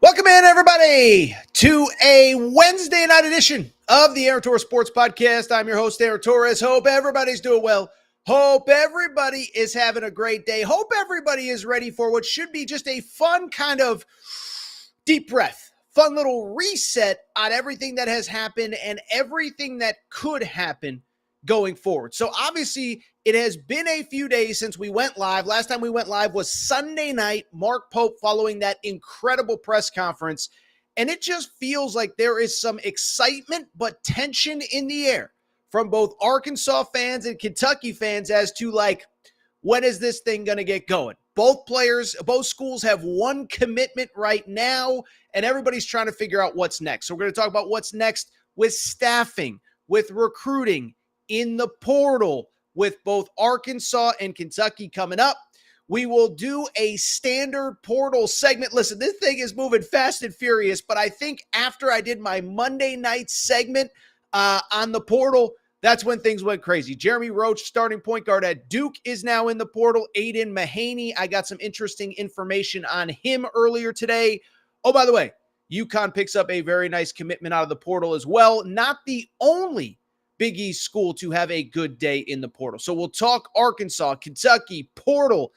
Welcome in, everybody, to a Wednesday night edition of the Aaron Torres Sports Podcast. I'm your host, Aaron Torres. Hope everybody's doing well. Hope everybody is having a great day. Hope everybody is ready for what should be just a fun kind of deep breath, fun little reset on everything that has happened and everything that could happen going forward. So obviously it has been a few days since we went live. Last time we went live was Sunday night, Mark Pope following that incredible press conference. And it just feels like there is some excitement but tension in the air from both Arkansas fans and Kentucky fans as to when is this thing going to get going? Both schools have one commitment right now, and everybody's trying to figure out what's next. So we're going to talk about what's next with staffing, with recruiting, in the portal, with both Arkansas and Kentucky coming up. We will do a standard portal segment. Listen, this thing is moving fast and furious, but I think after I did my Monday night segment on the portal, that's when things went crazy. Jeremy Roach, starting point guard at Duke, is now in the portal. Aiden Mahaney, I got some interesting information on him earlier today. Oh, by the way, UConn picks up a very nice commitment out of the portal as well. Not the only Big East school to have a good day in the portal. So we'll talk Arkansas, Kentucky, portal,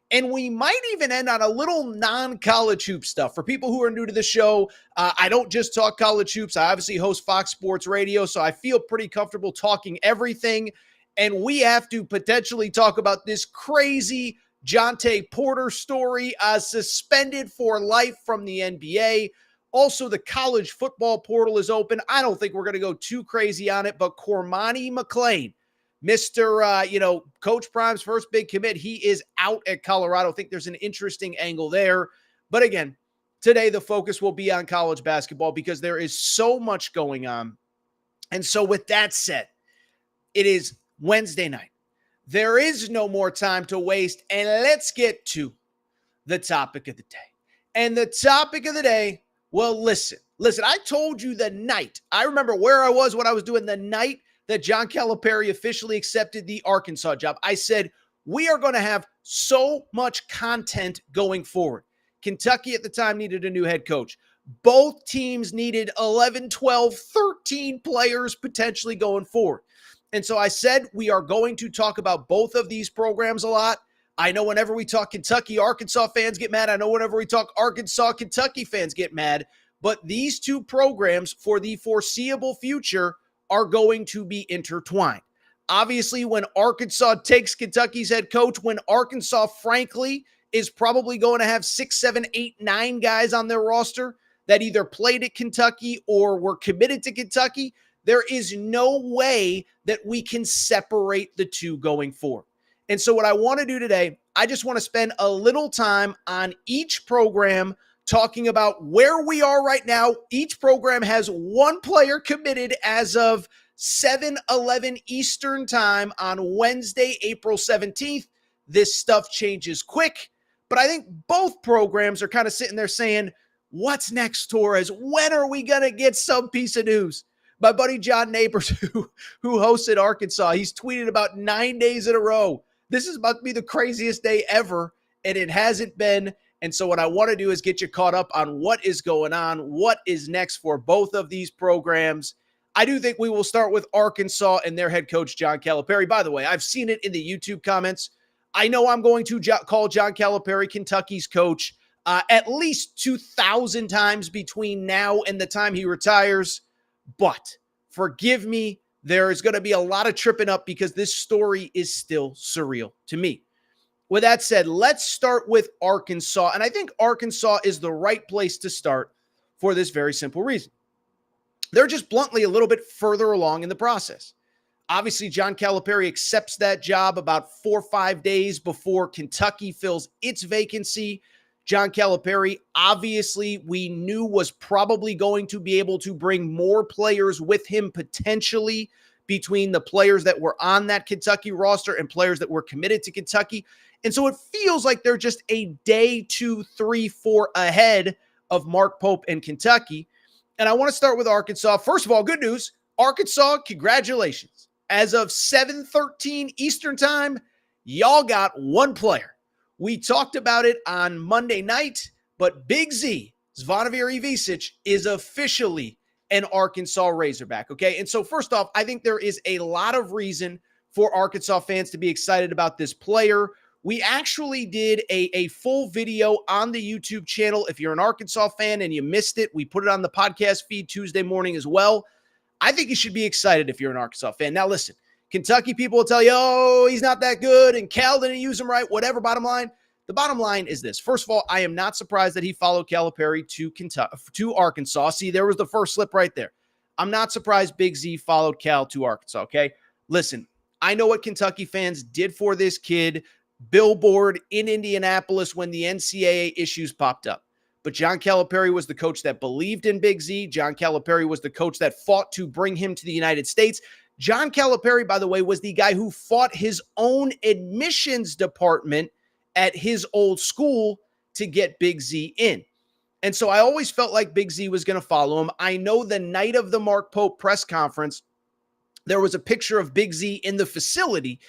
and we might even end on a little non-college hoop stuff. For people who are new to the show, I don't just talk college hoops. I obviously host Fox Sports Radio, so I feel pretty comfortable talking everything. And we have to potentially talk about this crazy Jonte Porter story, suspended for life from the NBA. Also, the college football portal is open. I don't think we're going to go too crazy on it, but Cormani McClain, Mr. Coach Prime's first big commit, he is out at Colorado. I think there's an interesting angle there. But again, today the focus will be on college basketball because there is so much going on. And so with that said, it is Wednesday night. There is no more time to waste, and let's get to the topic of the day. And the topic of the day, well, listen, I told you the night. I remember where I was when I was doing the night that John Calipari officially accepted the Arkansas job. I said, we are going to have so much content going forward. Kentucky at the time needed a new head coach. Both teams needed 11, 12, 13 players potentially going forward. And so I said, we are going to talk about both of these programs a lot. I know whenever we talk Kentucky, Arkansas fans get mad. I know whenever we talk Arkansas, Kentucky fans get mad. But these two programs for the foreseeable future are going to be intertwined. Obviously, when Arkansas takes Kentucky's head coach, when Arkansas, frankly, is probably going to have 6, 7, 8, 9 guys on their roster that either played at Kentucky or were committed to Kentucky, there is no way that we can separate the two going forward. And so what I want to do today, I just want to spend a little time on each program talking about where we are right now. Each program has one player committed as of 7:11 Eastern time on Wednesday, April 17th. This stuff changes quick, but I think both programs are kind of sitting there saying, what's next, Torres? When are we going to get some piece of news? My buddy John Neighbors, who hosted Arkansas, he's tweeted about 9 days in a row. This is about to be the craziest day ever, and it hasn't been. And so what I want to do is get you caught up on what is going on, what is next for both of these programs. I do think we will start with Arkansas and their head coach, John Calipari. By the way, I've seen it in the YouTube comments. I know I'm going to call John Calipari Kentucky's coach at least 2,000 times between now and the time he retires. But forgive me, there is going to be a lot of tripping up because this story is still surreal to me. With that said, let's start with Arkansas. And I think Arkansas is the right place to start for this very simple reason. They're just bluntly a little bit further along in the process. Obviously, John Calipari accepts that job about 4 or 5 days before Kentucky fills its vacancy. John Calipari, obviously, we knew was probably going to be able to bring more players with him potentially between the players that were on that Kentucky roster and players that were committed to Kentucky. And so it feels like they're just a day, 2, 3, 4 ahead of Mark Pope and Kentucky. And I want to start with Arkansas. First of all, good news. Arkansas, congratulations. As of 7:13 Eastern time, y'all got one player. We talked about it on Monday night, but Big Z Zvonimir Ivisic is officially an Arkansas Razorback, okay? And so first off, I think there is a lot of reason for Arkansas fans to be excited about this player. We actually did a full video on the YouTube channel. If you're an Arkansas fan and you missed it, we put it on the podcast feed Tuesday morning as well. I think you should be excited if you're an Arkansas fan. Now, listen, Kentucky people will tell you, oh, he's not that good, and Cal didn't use him right, whatever, bottom line. The bottom line is this. First of all, I am not surprised that he followed Calipari to Arkansas. See, there was the first slip right there. I'm not surprised Big Z followed Cal to Arkansas, okay? Listen, I know what Kentucky fans did for this kid, billboard in Indianapolis when the NCAA issues popped up. But John Calipari was the coach that believed in Big Z. John Calipari was the coach that fought to bring him to the United States. John Calipari, by the way, was the guy who fought his own admissions department at his old school to get Big Z in. And so I always felt like Big Z was going to follow him. I know the night of the Mark Pope press conference, there was a picture of Big Z in the facility.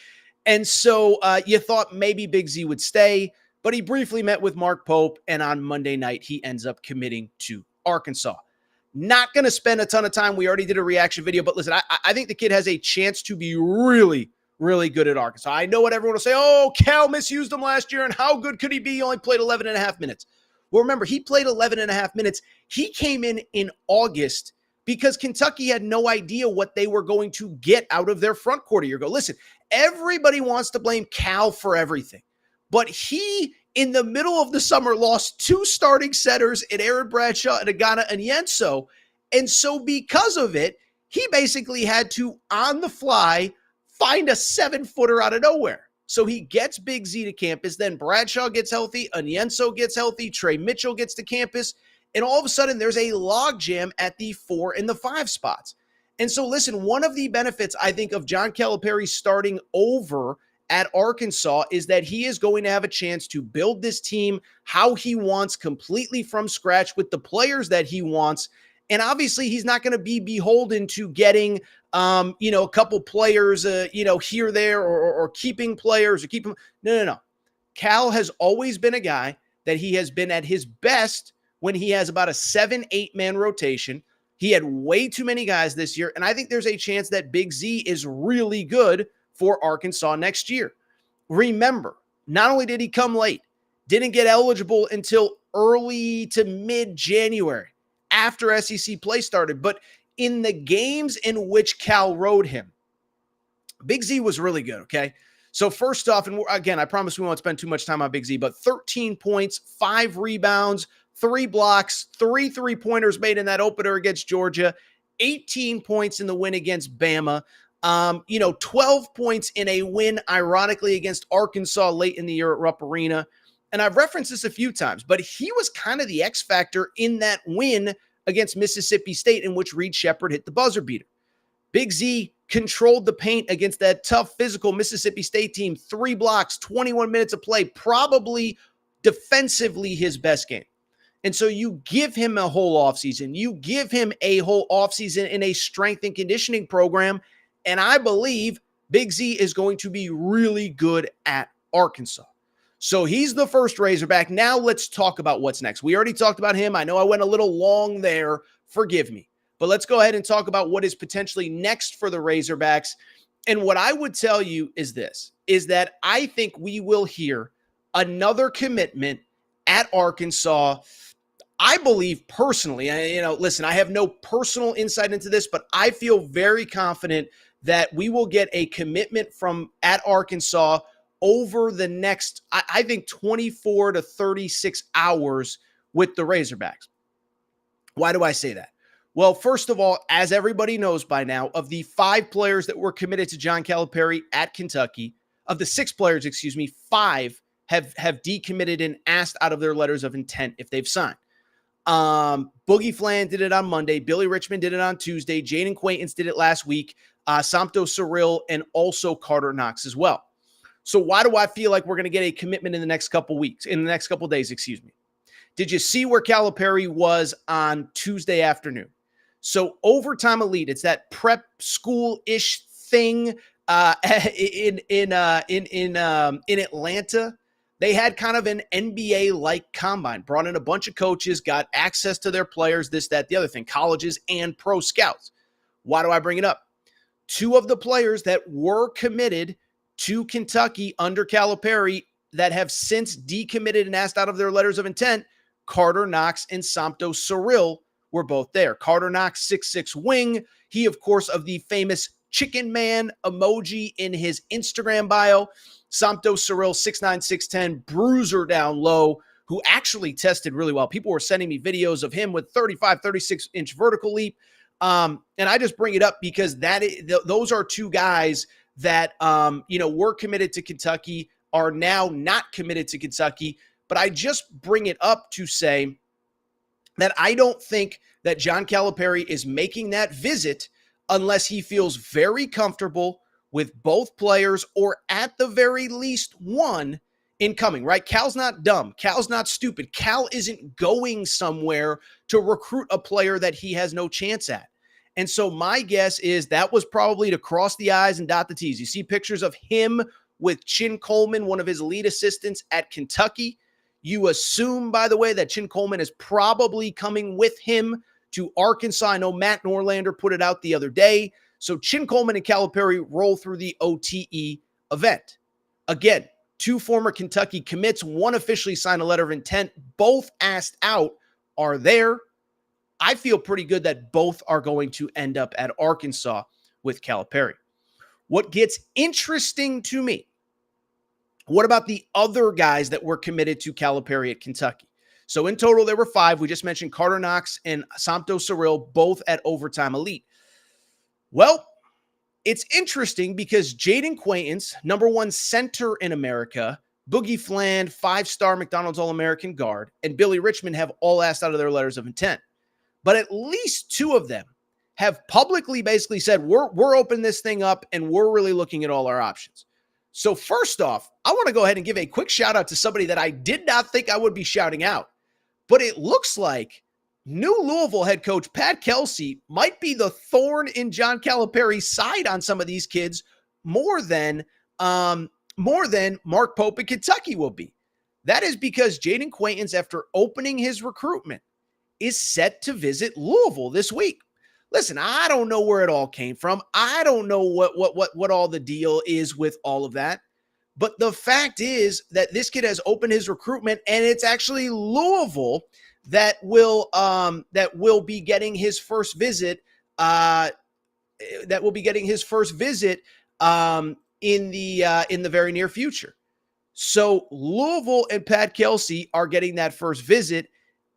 And so you thought maybe Big Z would stay, but he briefly met with Mark Pope, and on Monday night, he ends up committing to Arkansas. Not going to spend a ton of time. We already did a reaction video, but listen, I think the kid has a chance to be really, really good at Arkansas. I know what everyone will say, oh, Cal misused him last year, and how good could he be? He only played 11 and a half minutes. Well, remember, he played 11 and a half minutes. He came in August because Kentucky had no idea what they were going to get out of their front court a year ago. Listen, everybody wants to blame Cal for everything, but he, in the middle of the summer, lost two starting setters in Aaron Bradshaw and Agana Onyenso, and so because of it, he basically had to, on the fly, find a 7-footer out of nowhere. So he gets Big Z to campus, then Bradshaw gets healthy, Onyenso gets healthy, Trey Mitchell gets to campus, and all of a sudden there's a logjam at the 4 and the 5 spots. And so listen, one of the benefits I think of John Calipari starting over at Arkansas is that he is going to have a chance to build this team how he wants, completely from scratch with the players that he wants. And obviously he's not going to be beholden to getting a couple players, here, there, or keeping players or keep them. No. Cal has always been a guy that he has been at his best when he has about a 7-8 man rotation. He had way too many guys this year. And I think there's a chance that Big Z is really good for Arkansas next year. Remember, not only did he come late, didn't get eligible until early to mid-January after SEC play started, but in the games in which Cal rode him, Big Z was really good, okay? So first off, and again, I promise we won't spend too much time on Big Z, but 13 points, 5 rebounds, 3 blocks, 3 3-pointers made in that opener against Georgia, 18 points in the win against Bama, 12 points in a win, ironically, against Arkansas late in the year at Rupp Arena. And I've referenced this a few times, but he was kind of the X factor in that win against Mississippi State in which Reed Sheppard hit the buzzer beater. Big Z controlled the paint against that tough, physical Mississippi State team. 3 blocks, 21 minutes of play, probably defensively his best game. And so you give him a whole offseason. You give him a whole offseason in a strength and conditioning program, and I believe Big Z is going to be really good at Arkansas. So he's the first Razorback. Now let's talk about what's next. We already talked about him. I know I went a little long there. Forgive me. But let's go ahead and talk about what is potentially next for the Razorbacks. And what I would tell you is this, is that I think we will hear another commitment at Arkansas. I believe personally, listen, I have no personal insight into this, but I feel very confident that we will get a commitment from at Arkansas over the next, I think, 24 to 36 hours with the Razorbacks. Why do I say that? Well, first of all, as everybody knows by now, of the 5 players that were committed to John Calipari at Kentucky, of the 6 players, 5 have decommitted and asked out of their letters of intent if they've signed. Boogie Flan did it on Monday. Billy Richmond did it on Tuesday. Jaden Quaintance did it last week. Samto Cyril and also Carter Knox as well. So why do I feel like we're going to get a commitment in the next couple days? Did you see where Calipari was on Tuesday afternoon? So Overtime Elite, it's that prep school-ish thing in Atlanta. They had kind of an NBA-like combine, brought in a bunch of coaches, got access to their players, this, that, the other thing, colleges and pro scouts. Why do I bring it up? Two of the players that were committed to Kentucky under Calipari that have since decommitted and asked out of their letters of intent, Carter Knox and Samto Cyril, were both there. Carter Knox, 6'6" wing. He, of course, of the famous chicken man emoji in his Instagram bio. Samto Cyril, 6'9", 6'10", bruiser down low, who actually tested really well. People were sending me videos of him with 35, 36-inch vertical leap. And I just bring it up because those are two guys that, were committed to Kentucky, are now not committed to Kentucky. But I just bring it up to say that I don't think that John Calipari is making that visit unless he feels very comfortable with both players, or at the very least one incoming, right? Cal's not dumb. Cal's not stupid. Cal isn't going somewhere to recruit a player that he has no chance at. And so my guess is that was probably to cross the I's and dot the T's. You see pictures of him with Chin Coleman, one of his lead assistants at Kentucky. You assume, by the way, that Chin Coleman is probably coming with him to Arkansas. I know Matt Norlander put it out the other day. So Chin Coleman and Calipari roll through the OTE event. Again, two former Kentucky commits, one officially signed a letter of intent, both asked out, are there. I feel pretty good that both are going to end up at Arkansas with Calipari. What gets interesting to me, what about the other guys that were committed to Calipari at Kentucky? So in total, there were 5. We just mentioned Carter Knox and Samto Cyril, both at Overtime Elite. Well, it's interesting because Jaden Quaintance, #1 center in America, Boogie Fland, 5-star McDonald's All-American guard, and Billy Richmond have all asked out of their letters of intent. But at least 2 of them have publicly basically said, we're opening this thing up and we're really looking at all our options. So first off, I want to go ahead and give a quick shout out to somebody that I did not think I would be shouting out. But it looks like new Louisville head coach Pat Kelsey might be the thorn in John Calipari's side on some of these kids more than Mark Pope in Kentucky will be. That is because Jaden Quaintance, after opening his recruitment, is set to visit Louisville this week. Listen, I don't know where it all came from. I don't know what all the deal is with all of that. But the fact is that this kid has opened his recruitment, and it's actually Louisville that will be getting his first visit. In the very near future. So Louisville and Pat Kelsey are getting that first visit.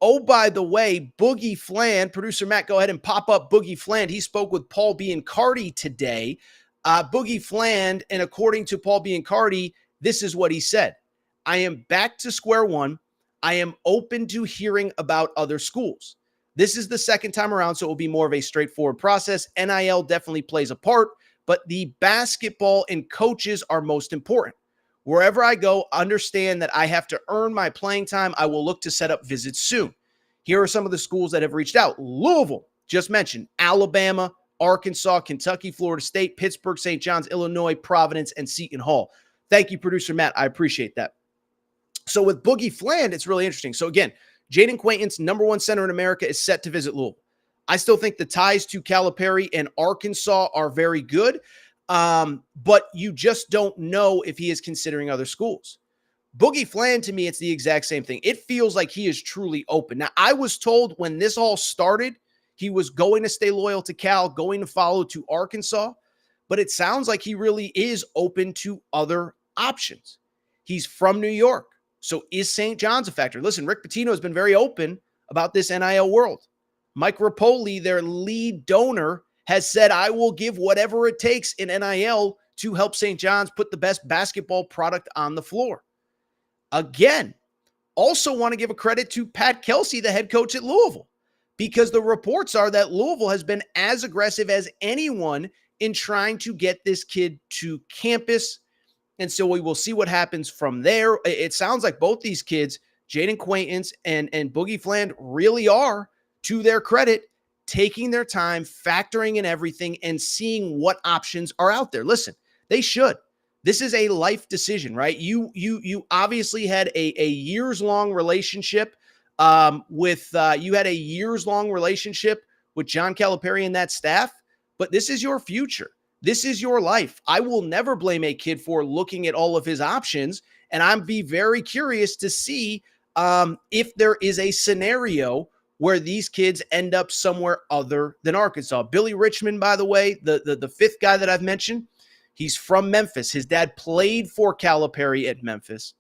Oh, by the way, Boogie Fland, producer Matt, go ahead and pop up Boogie Fland. He spoke with Paul Biancardi today. Boogie Fland, and according to Paul Biancardi, this is what he said. I am back to square one. I am open to hearing about other schools. This is the second time around, so it will be more of a straightforward process. NIL definitely plays a part, but the basketball and coaches are most important. Wherever I go, understand that I have to earn my playing time. I will look to set up visits soon. Here are some of the schools that have reached out. Louisville, just mentioned, Alabama, Arkansas, Kentucky, Florida State, Pittsburgh, St. John's, Illinois, Providence, and Seton Hall. Thank you, producer Matt. I appreciate that. So with Boogie Fland, it's really interesting. So again, Jaden Quaintance, #1 center in America, is set to visit Louisville. I still think the ties to Calipari and Arkansas are very good, but you just don't know if he is considering other schools. Boogie Fland, to me, it's the exact same thing. It feels like he is truly open. Now, I was told when this all started, he was going to stay loyal to Cal, going to follow to Arkansas, but it sounds like he really is open to other options. He's from New York. So is St. John's a factor? Listen, Rick Pitino has been very open about this NIL world. Mike Rapoli, their lead donor, has said, I will give whatever it takes in NIL to help St. John's put the best basketball product on the floor. Again, also want to give a credit to Pat Kelsey, the head coach at Louisville, because the reports are that Louisville has been as aggressive as anyone in trying to get this kid to campus. And so we will see what happens from there. It sounds like both these kids, Jaden Quaintance and Boogie Fland, really are, to their credit, taking their time, factoring in everything, and seeing what options are out there. Listen, they should. This is a life decision, right? You obviously had a years long relationship you had a years long relationship with John Calipari and that staff, but this is your future. This is your life. I will never blame a kid for looking at all of his options, and I'd be very curious to see if there is a scenario where these kids end up somewhere other than Arkansas. Billy Richmond, by the way, the fifth guy that I've mentioned, he's from Memphis. His dad played for Calipari at Memphis.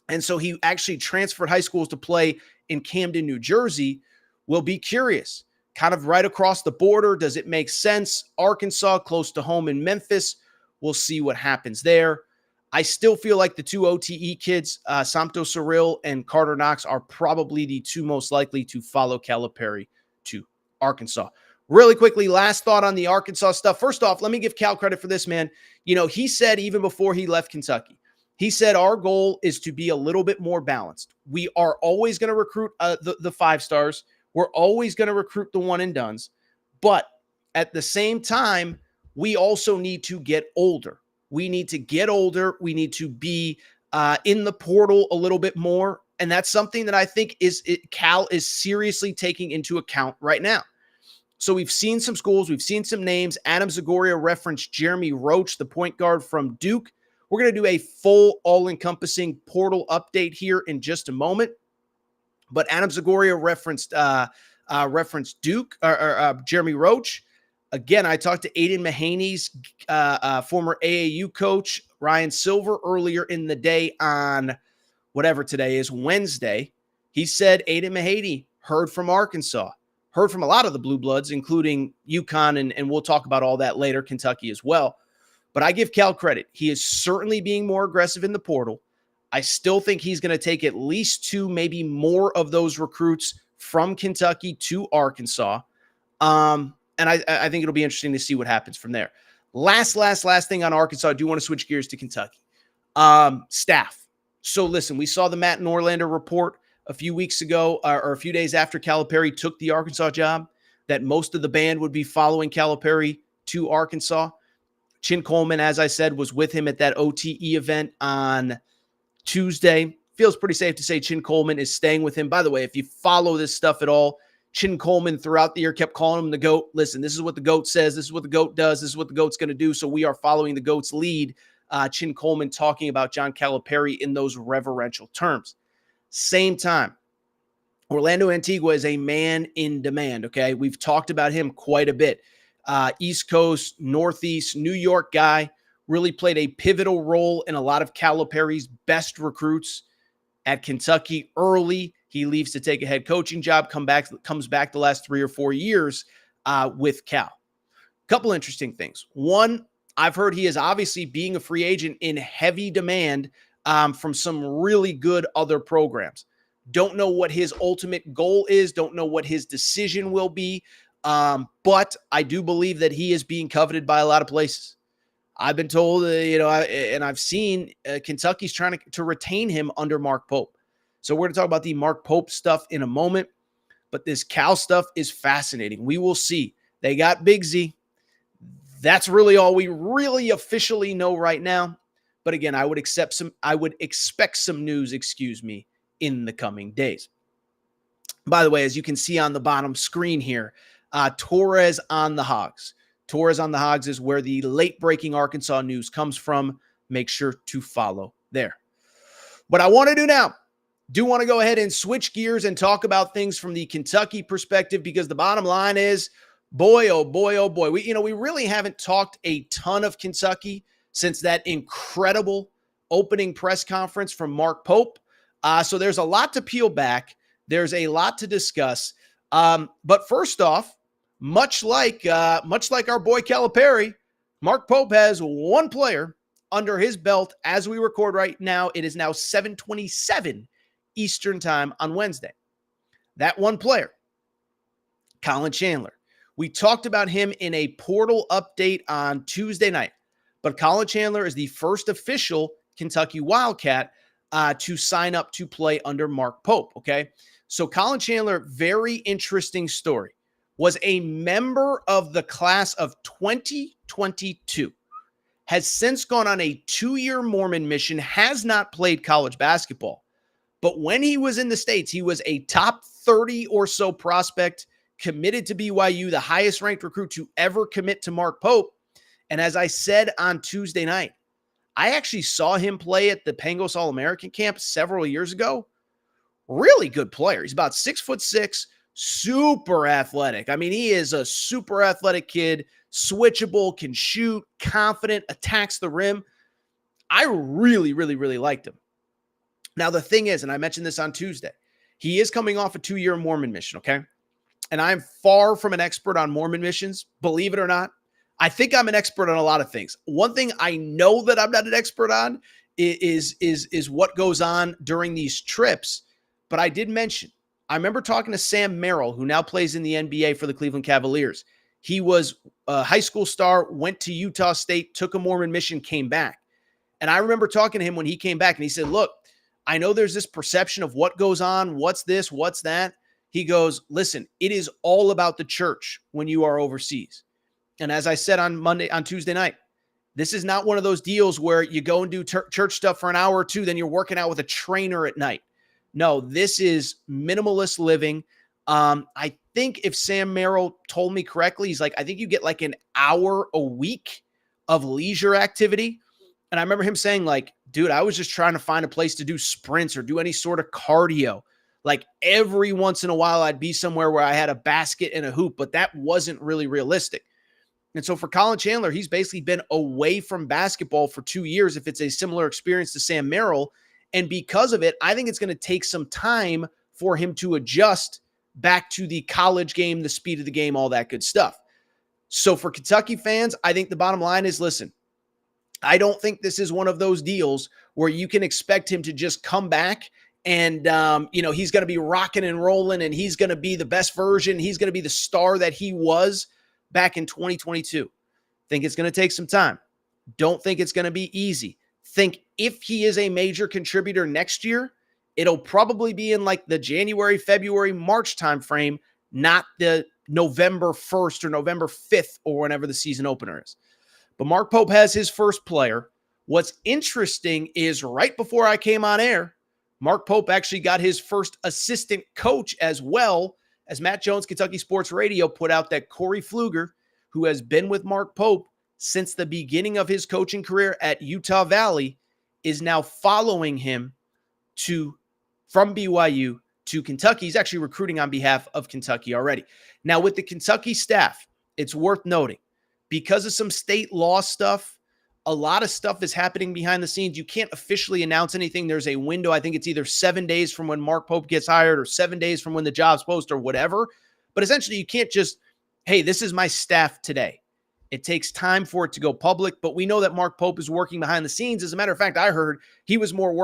And so he actually transferred high schools to play in Camden, New Jersey. We'll be curious. Kind of right across the border. Does it make sense? Arkansas, close to home in Memphis. We'll see what happens there. I still feel like the two OTE kids, Samto Cyril and Carter Knox, are probably the two most likely to follow Calipari to Arkansas. Really quickly, last thought on the Arkansas stuff. First off, let me give Cal credit for this, man. You know, he said even before he left Kentucky, he said our goal is to be a little bit more balanced. We are always going to recruit the five stars. We're always going to recruit the one and dones. But at the same time, we also need to get older. We need to get older. We need to be in the portal a little bit more. And that's something that I think Cal is seriously taking into account right now. So we've seen some schools. We've seen some names. Adam Zagoria referenced Jeremy Roach, the point guard from Duke. We're going to do a full all-encompassing portal update here in just a moment. But Adam Zagoria referenced Duke or Jeremy Roach. Again, I talked to Aiden Mahaney's former AAU coach, Ryan Silver, earlier in the day on whatever today is, Wednesday. He said Aiden Mahaney heard from Arkansas, heard from a lot of the Blue Bloods, including UConn, and we'll talk about all that later, Kentucky as well. But I give Cal credit. He is certainly being more aggressive in the portal. I still think he's going to take at least two, maybe more of those recruits from Kentucky to Arkansas. And I think it'll be interesting to see what happens from there. Last thing on Arkansas, I do want to switch gears to Kentucky. Staff. So listen, we saw the Matt Norlander report a few weeks ago, or a few days after Calipari took the Arkansas job, that most of the band would be following Calipari to Arkansas. Chin Coleman, as I said, was with him at that OTE event on Tuesday. Feels pretty safe to say Chin Coleman is staying with him. By the way, if you follow this stuff at all, Chin Coleman throughout the year kept calling him the GOAT. Listen, this is what the GOAT says. This is what the GOAT does. This is what the GOAT's going to do. So we are following the GOAT's lead. Chin Coleman talking about John Calipari in those reverential terms. Same time, Orlando Antigua is a man in demand, okay? We've talked about him quite a bit. East Coast, Northeast, New York guy, really played a pivotal role in a lot of Calipari's best recruits at Kentucky early. He leaves to take a head coaching job, comes back the last 3 or 4 years with Cal. Couple interesting things. One, I've heard he is obviously being a free agent in heavy demand from some really good other programs. Don't know what his ultimate goal is. Don't know what his decision will be. But I do believe that he is being coveted by a lot of places. I've been told, and I've seen Kentucky's trying to retain him under Mark Pope. So we're going to talk about the Mark Pope stuff in a moment. But this Cal stuff is fascinating. We will see. They got Big Z. That's really all we really officially know right now. But again, I would expect some news, in the coming days. By the way, as you can see on the bottom screen here, Torres on the Hogs. Torres on the Hogs is where the late-breaking Arkansas news comes from. Make sure to follow there. What I want to do now, do want to go ahead and switch gears and talk about things from the Kentucky perspective, because the bottom line is, boy, oh boy, oh boy. We really haven't talked a ton of Kentucky since that incredible opening press conference from Mark Pope. So there's a lot to peel back. There's a lot to discuss. But first off, much like our boy Calipari, Mark Pope has one player under his belt as we record right now. It is now 7:27 Eastern time on Wednesday. That one player, Colin Chandler. We talked about him in a portal update on Tuesday night, but Colin Chandler is the first official Kentucky Wildcat to sign up to play under Mark Pope, okay? So Colin Chandler, very interesting story, was a member of the class of 2022, has since gone on a 2-year Mormon mission, has not played college basketball. But when he was in the States, he was a top 30 or so prospect, committed to BYU, the highest ranked recruit to ever commit to Mark Pope. And as I said on Tuesday night, I actually saw him play at the Pangos All-American camp several years ago. Really good player. He's about 6'6", super athletic. I mean, he is a super athletic kid, switchable, can shoot, confident, attacks the rim. I really, really, really liked him. Now, the thing is, and I mentioned this on Tuesday, he is coming off a 2-year Mormon mission, okay? And I'm far from an expert on Mormon missions, believe it or not. I think I'm an expert on a lot of things. One thing I know that I'm not an expert on is what goes on during these trips. But I did mention, I remember talking to Sam Merrill, who now plays in the NBA for the Cleveland Cavaliers. He was a high school star, went to Utah State, took a Mormon mission, came back. And I remember talking to him when he came back, and he said, look, I know there's this perception of what goes on, what's this, what's that. He goes, listen, it is all about the church when you are overseas. And as I said on Tuesday night, this is not one of those deals where you go and do church stuff for an hour or two, then you're working out with a trainer at night. No, this is minimalist living. I think if Sam Merrill told me correctly, he's like, I think you get like an hour a week of leisure activity. And I remember him saying like, dude, I was just trying to find a place to do sprints or do any sort of cardio. Like every once in a while, I'd be somewhere where I had a basket and a hoop, but that wasn't really realistic. And so for Colin Chandler, he's basically been away from basketball for 2 years, if it's a similar experience to Sam Merrill. And because of it, I think it's going to take some time for him to adjust back to the college game, the speed of the game, all that good stuff. So for Kentucky fans, I think the bottom line is, listen, I don't think this is one of those deals where you can expect him to just come back and, he's going to be rocking and rolling and he's going to be the best version. He's going to be the star that he was back in 2022. Think it's going to take some time. Don't think it's going to be easy. Think if he is a major contributor next year, it'll probably be in like the January, February, March timeframe, not the November 1st or November 5th or whenever the season opener is. But Mark Pope has his first player. What's interesting is right before I came on air, Mark Pope actually got his first assistant coach as well, as Matt Jones, Kentucky Sports Radio, put out that Corey Pfluger, who has been with Mark Pope since the beginning of his coaching career at Utah Valley, is now following him from BYU to Kentucky. He's actually recruiting on behalf of Kentucky already. Now, with the Kentucky staff, it's worth noting, because of some state law stuff, a lot of stuff is happening behind the scenes. You can't officially announce anything. There's a window. I think it's either 7 days from when Mark Pope gets hired or 7 days from when the job's posted or whatever. But essentially, you can't just, hey, this is my staff today. It takes time for it to go public, but we know that Mark Pope is working behind the scenes. As a matter of fact, I heard he was more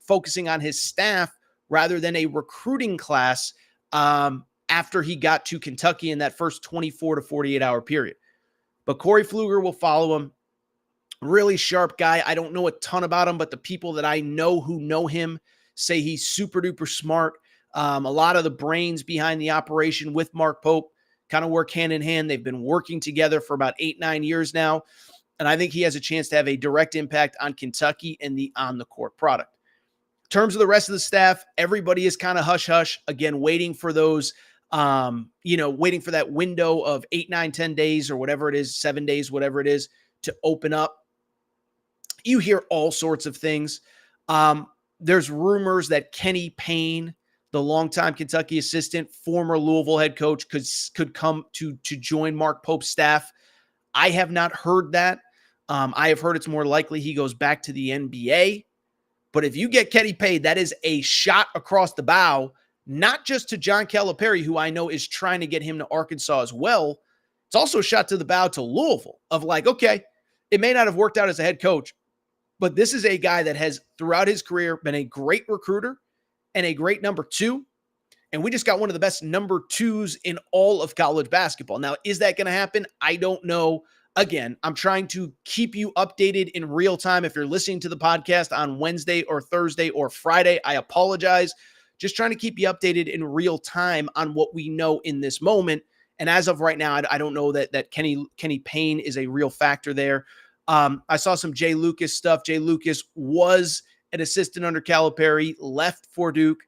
focusing on his staff rather than a recruiting class after he got to Kentucky in that first 24 to 48 hour period. But Corey Pfluger will follow him. Really sharp guy. I don't know a ton about him, but the people that I know who know him say he's super duper smart. A lot of the brains behind the operation with Mark Pope kind of work hand in hand. They've been working together for about 8-9 years now. And I think he has a chance to have a direct impact on Kentucky and the on-the-court product. In terms of the rest of the staff, everybody is kind of hush-hush. Again, waiting for those, waiting for that window of 8, 9, 10 days or whatever it is, 7 days, whatever it is, to open up. You hear all sorts of things. There's rumors that Kenny Payne, the longtime Kentucky assistant, former Louisville head coach, could come to join Mark Pope's staff. I have not heard that. I have heard it's more likely he goes back to the NBA. But if you get Kenny Payne, that is a shot across the bow, not just to John Calipari, who I know is trying to get him to Arkansas as well. It's also a shot to the bow to Louisville of like, okay, it may not have worked out as a head coach, but this is a guy that has throughout his career been a great recruiter and a great number two. And we just got one of the best number twos in all of college basketball. Now, is that going to happen? I don't know. Again, I'm trying to keep you updated in real time. If you're listening to the podcast on Wednesday or Thursday or Friday, I apologize. Just trying to keep you updated in real time on what we know in this moment. And as of right now, I don't know that Kenny Payne is a real factor there. I saw some Jay Lucas stuff. Jay Lucas was an assistant under Calipari, left for Duke.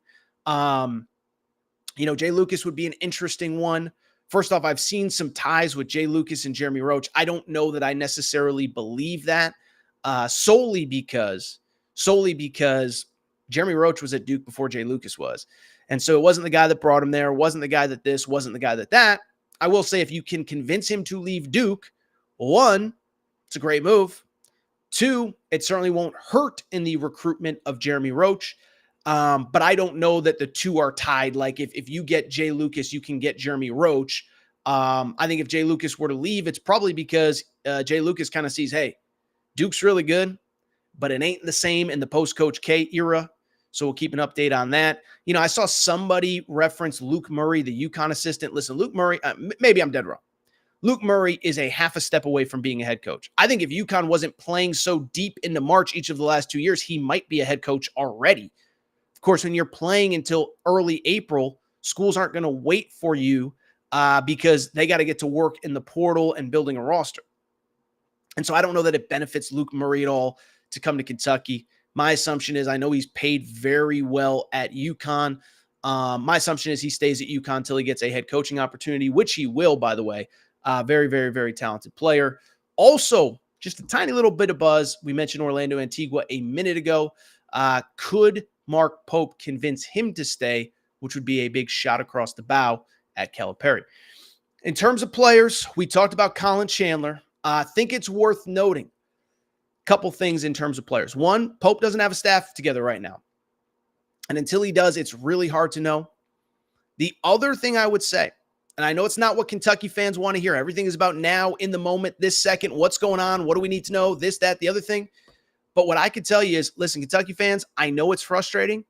Jay Lucas would be an interesting one. First off, I've seen some ties with Jay Lucas and Jeremy Roach. I don't know that I necessarily believe that solely because Jeremy Roach was at Duke before Jay Lucas was. And so it wasn't the guy that brought him there, wasn't the guy that this, wasn't the guy that. I will say if you can convince him to leave Duke, one, it's a great move. Two, it certainly won't hurt in the recruitment of Jeremy Roach. But I don't know that the two are tied. Like if you get Jay Lucas, you can get Jeremy Roach. I think if Jay Lucas were to leave, it's probably because Jay Lucas kind of sees, hey, Duke's really good, but it ain't the same in the post-Coach K era. So we'll keep an update on that. I saw somebody reference Luke Murray, the UConn assistant. Listen, Luke Murray, maybe I'm dead wrong. Luke Murray is a half a step away from being a head coach. I think if UConn wasn't playing so deep into March each of the last 2 years, he might be a head coach already. Of course, when you're playing until early April, schools aren't going to wait for you because they got to get to work in the portal and building a roster. And so I don't know that it benefits Luke Murray at all to come to Kentucky. My assumption is I know he's paid very well at UConn. My assumption is he stays at UConn until he gets a head coaching opportunity, which he will, by the way. Very, very, very talented player. Also, just a tiny little bit of buzz. We mentioned Orlando Antigua a minute ago. Could Mark Pope convince him to stay, which would be a big shot across the bow at Calipari. In terms of players, we talked about Colin Chandler. I think it's worth noting a couple things in terms of players. One, Pope doesn't have a staff together right now. And until he does, it's really hard to know. The other thing I would say, and I know it's not what Kentucky fans want to hear. Everything is about now, in the moment, this second, what's going on, what do we need to know, this, that, the other thing. But what I could tell you is, listen, Kentucky fans, I know it's frustrating,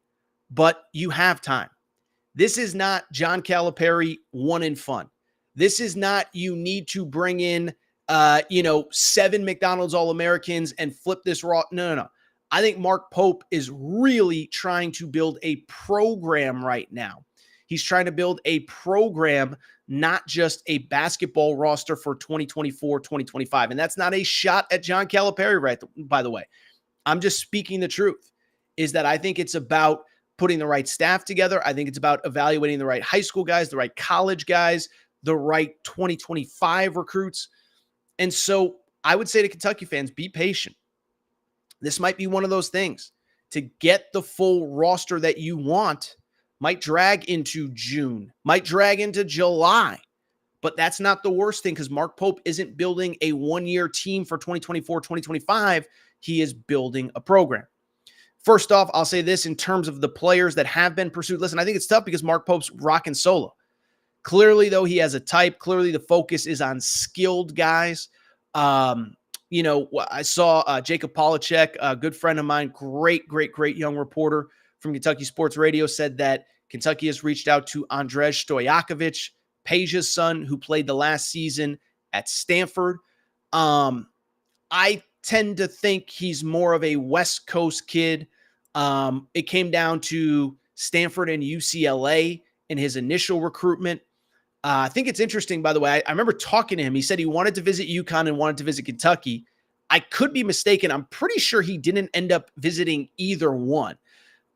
but you have time. This is not John Calipari one and fun. This is not you need to bring in 7 McDonald's All-Americans and flip this raw. No. I think Mark Pope is really trying to build a program right now. He's trying to build a program, not just a basketball roster for 2024, 2025. And that's not a shot at John Calipari, right? By the way, I'm just speaking the truth, is that I think it's about putting the right staff together. I think it's about evaluating the right high school guys, the right college guys, the right 2025 recruits. And so I would say to Kentucky fans, be patient. This might be one of those things. To get the full roster that you want might drag into June, might drag into July. But that's not the worst thing because Mark Pope isn't building a one-year team for 2024, 2025. He is building a program. First off, I'll say this in terms of the players that have been pursued. Listen, I think it's tough because Mark Pope's rocking solo. Clearly, though, he has a type. Clearly, the focus is on skilled guys. I saw Jacob Polachek, a good friend of mine, great young reporter from Kentucky Sports Radio, said that Kentucky has reached out to Andrzej Stojakovic, Peja's son, who played the last season at Stanford. I tend to think he's more of a West Coast kid. It came down to Stanford and UCLA in his initial recruitment. I think it's interesting, by the way. I remember talking to him. He said he wanted to visit UConn and wanted to visit Kentucky. I could be mistaken. I'm pretty sure he didn't end up visiting either one.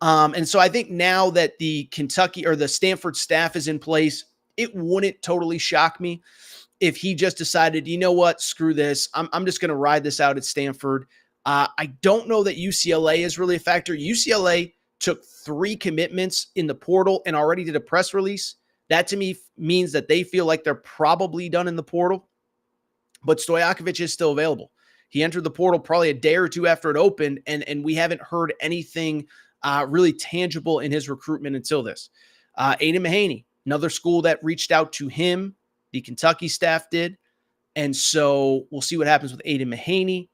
And so I think now that the Kentucky or the Stanford staff is in place, it wouldn't totally shock me if he just decided, you know what, screw this. I'm just going to ride this out at Stanford. I don't know that UCLA is really a factor. UCLA took 3 commitments in the portal and already did a press release. That to me means that they feel like they're probably done in the portal. But Stojakovic is still available. He entered the portal probably a day or two after it opened, and we haven't heard anything really tangible in his recruitment until this. Aiden Mahaney, another school that reached out to him. The Kentucky staff did. And so we'll see what happens with Aiden Mahaney.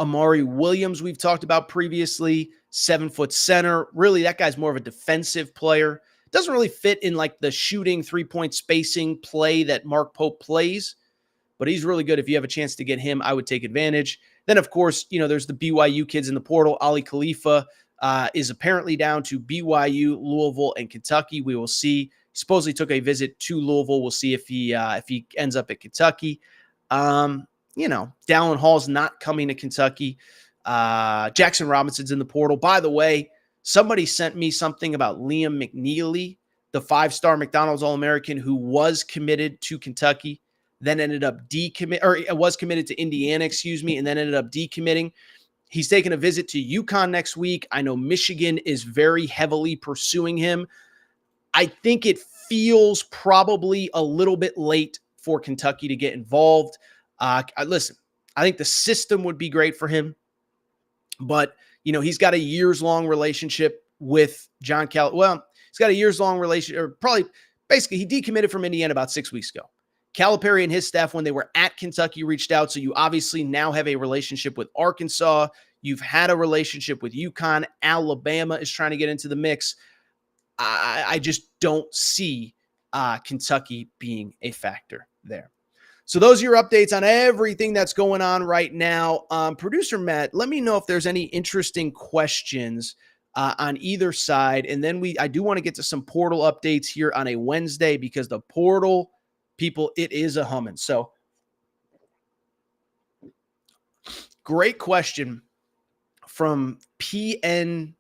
Amari Williams, we've talked about previously, 7-foot center. Really, that guy's more of a defensive player. Doesn't really fit in like the shooting 3-point spacing play that Mark Pope plays, but he's really good. If you have a chance to get him, I would take advantage. Then, of course, there's the BYU kids in the portal. Ali Khalifa is apparently down to BYU, Louisville, and Kentucky. We will see. He supposedly took a visit to Louisville. We'll see if he ends up at Kentucky. Dallin Hall's not coming to Kentucky. Jackson Robinson's in the portal. By the way, somebody sent me something about Liam McNeely, the 5-star McDonald's All-American who was committed to Kentucky, then ended up was committed to Indiana, and then ended up decommitting. He's taking a visit to UConn next week. I know Michigan is very heavily pursuing him. I think it feels probably a little bit late for Kentucky to get involved. Listen, I think the system would be great for him, but he's got a years-long relationship with John Calipari. Well, he's got a years-long relationship, or probably basically he decommitted from Indiana about 6 weeks ago. Calipari and his staff, when they were at Kentucky, reached out. So you obviously now have a relationship with Arkansas. You've had a relationship with UConn. Alabama is trying to get into the mix. I just don't see Kentucky being a factor there. So those are your updates on everything that's going on right now. Producer Matt, let me know if there's any interesting questions on either side. And then I do want to get to some portal updates here on a Wednesday, because the portal, people, it is a humming. So great question from PNP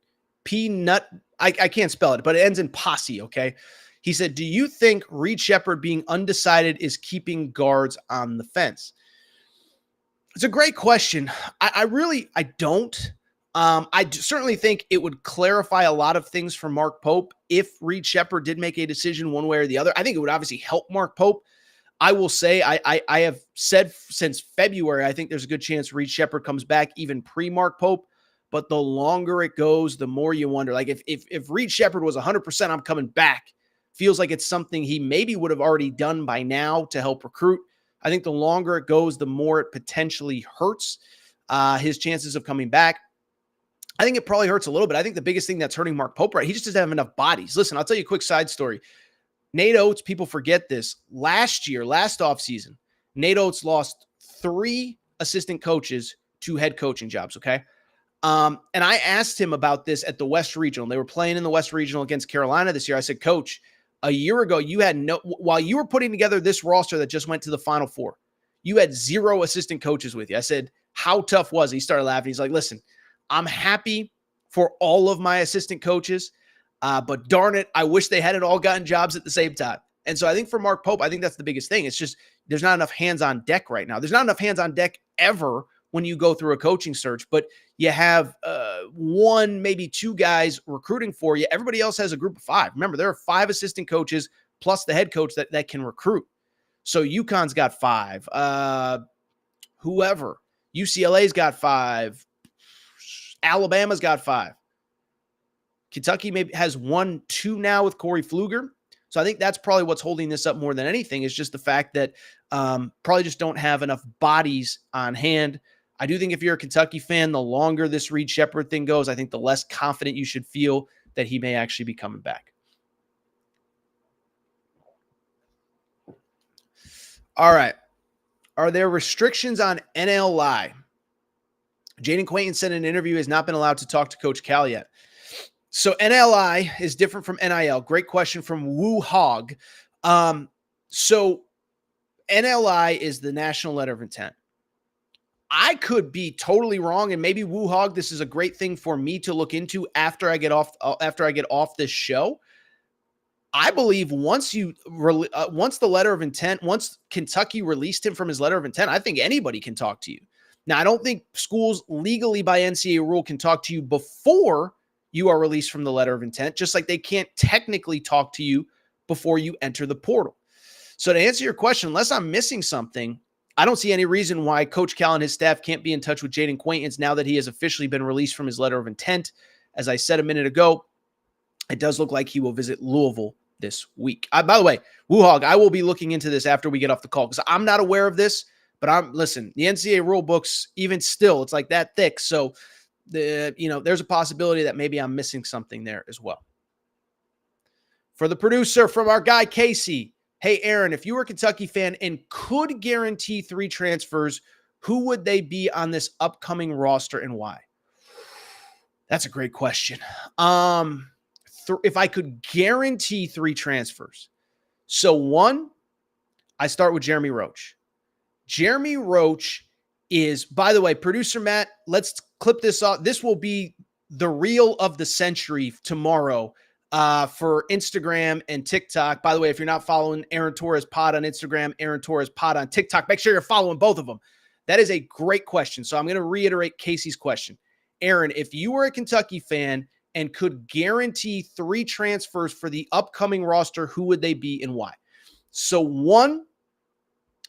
Nut. I can't spell it, but it ends in Posse, okay? He said, do you think Reed Sheppard being undecided is keeping guards on the fence? It's a great question. I don't. I certainly think it would clarify a lot of things for Mark Pope if Reed Sheppard did make a decision one way or the other. I think it would obviously help Mark Pope. I will say, I have said since February, I think there's a good chance Reed Sheppard comes back even pre-Mark Pope. But the longer it goes, the more you wonder. Like if Reed Sheppard was 100%, I'm coming back, feels like it's something he maybe would have already done by now to help recruit. I think the longer it goes, the more it potentially hurts his chances of coming back. I think it probably hurts a little bit. I think the biggest thing that's hurting Mark Pope, right? He just doesn't have enough bodies. Listen, I'll tell you a quick side story. Nate Oates, people forget this. Last offseason, Nate Oates lost 3 assistant coaches to head coaching jobs, okay? And I asked him about this at the West Regional. They were playing in the West Regional against Carolina this year. I said, Coach, a year ago, while you were putting together this roster that just went to the Final Four, you had 0 assistant coaches with you. I said, how tough was it? He started laughing. He's like, listen, I'm happy for all of my assistant coaches, but darn it, I wish they hadn't all gotten jobs at the same time. And so I think for Mark Pope, I think that's the biggest thing. It's just there's not enough hands on deck right now. There's not enough hands on deck ever when you go through a coaching search, but you have 1, maybe 2 guys recruiting for you. Everybody else has a group of 5. Remember, there are 5 assistant coaches plus the head coach that can recruit. So UConn's got 5. Whoever. UCLA's got 5. Alabama's got 5. Kentucky maybe has 1, 2 now with Corey Pfluger. So I think that's probably what's holding this up more than anything, is just the fact that probably just don't have enough bodies on hand. I do think if you're a Kentucky fan, the longer this Reed Sheppard thing goes, I think the less confident you should feel that he may actually be coming back. All right. Are there restrictions on NLI? Jaden Quainton said in an interview he has not been allowed to talk to Coach Cal yet. So NLI is different from NIL. Great question from Woo Hog. So NLI is the National Letter of Intent. I could be totally wrong, and maybe Woo Hog, this is a great thing for me to look into after I get off this show. I believe once the letter of intent, once Kentucky released him from his letter of intent, I think anybody can talk to you. Now, I don't think schools legally by NCAA rule can talk to you before you are released from the letter of intent, just like they can't technically talk to you before you enter the portal. So to answer your question, unless I'm missing something, I don't see any reason why Coach Cal and his staff can't be in touch with Jaden Quainton now that he has officially been released from his letter of intent. As I said a minute ago, it does look like he will visit Louisville this week. By the way, Woo Hog, I will be looking into this after we get off the call because I'm not aware of this, but listen, the NCAA rule books, even still, it's like that thick. So there's a possibility that maybe I'm missing something there as well. For the producer, from our guy Casey, hey Aaron, if you were a Kentucky fan and could guarantee 3 transfers, who would they be on this upcoming roster and why? That's a great question. If I could guarantee 3 transfers. So 1, I start with Jeremy Roach. Jeremy Roach is, by the way, producer Matt, let's clip this off. This will be the reel of the century tomorrow for Instagram and TikTok. By the way, if you're not following Aaron Torres Pod on Instagram, Aaron Torres Pod on TikTok, make sure you're following both of them. That is a great question. So I'm going to reiterate Casey's question. Aaron, if you were a Kentucky fan and could guarantee 3 transfers for the upcoming roster, who would they be and why? So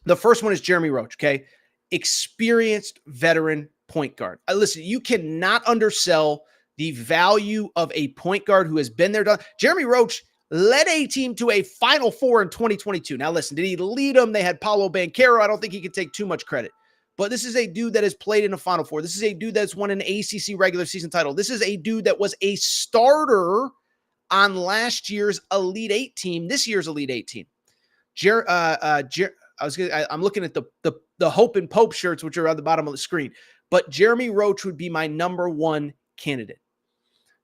the first one is Jeremy Roach, okay? Experienced veteran point guard. Listen, you cannot undersell the value of a point guard who has been there, done. Jeremy Roach led a team to a Final Four in 2022. Now, listen, did he lead them? They had Paolo Banchero. I don't think he could take too much credit. But this is a dude that has played in a Final Four. This is a dude that's won an ACC regular season title. This is a dude that was a starter on last year's Elite Eight team, this year's Elite Eight team. I'm looking at the Hope and Pope shirts, which are on the bottom of the screen. But Jeremy Roach would be my number 1 candidate.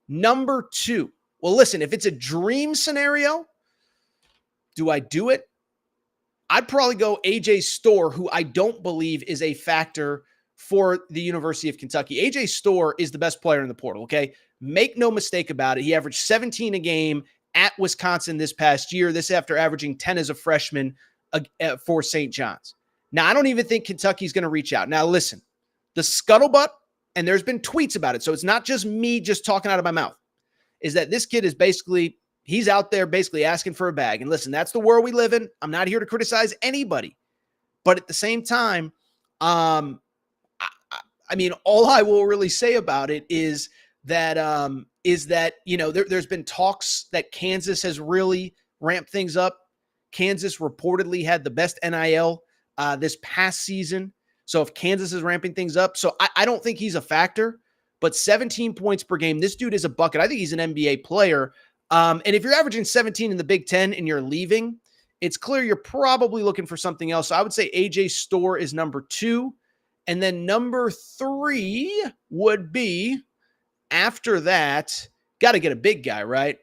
Number 2. Well, listen, if it's a dream scenario, do I do it? I'd probably go AJ Storr, who I don't believe is a factor for the University of Kentucky. AJ Storr is the best player in the portal, okay? Make no mistake about it. He averaged 17 a game at Wisconsin this past year. This after averaging 10 as a freshman for St. John's. Now, I don't even think Kentucky's going to reach out. Now, listen, the scuttlebutt, and there's been tweets about it, so it's not just me just talking out of my mouth, is that this kid is basically, he's out there basically asking for a bag. And listen, that's the world we live in. I'm not here to criticize anybody. But at the same time, I mean, all I will really say about it is that, there's been talks that Kansas has really ramped things up. Kansas reportedly had the best NIL this past season. So if Kansas is ramping things up, so I don't think he's a factor, but 17 points per game, this dude is a bucket. I think he's an NBA player. And if you're averaging 17 in the Big Ten and you're leaving, it's clear you're probably looking for something else. So I would say AJ Storr is number 2. And then number 3 would be, after that, got to get a big guy, right?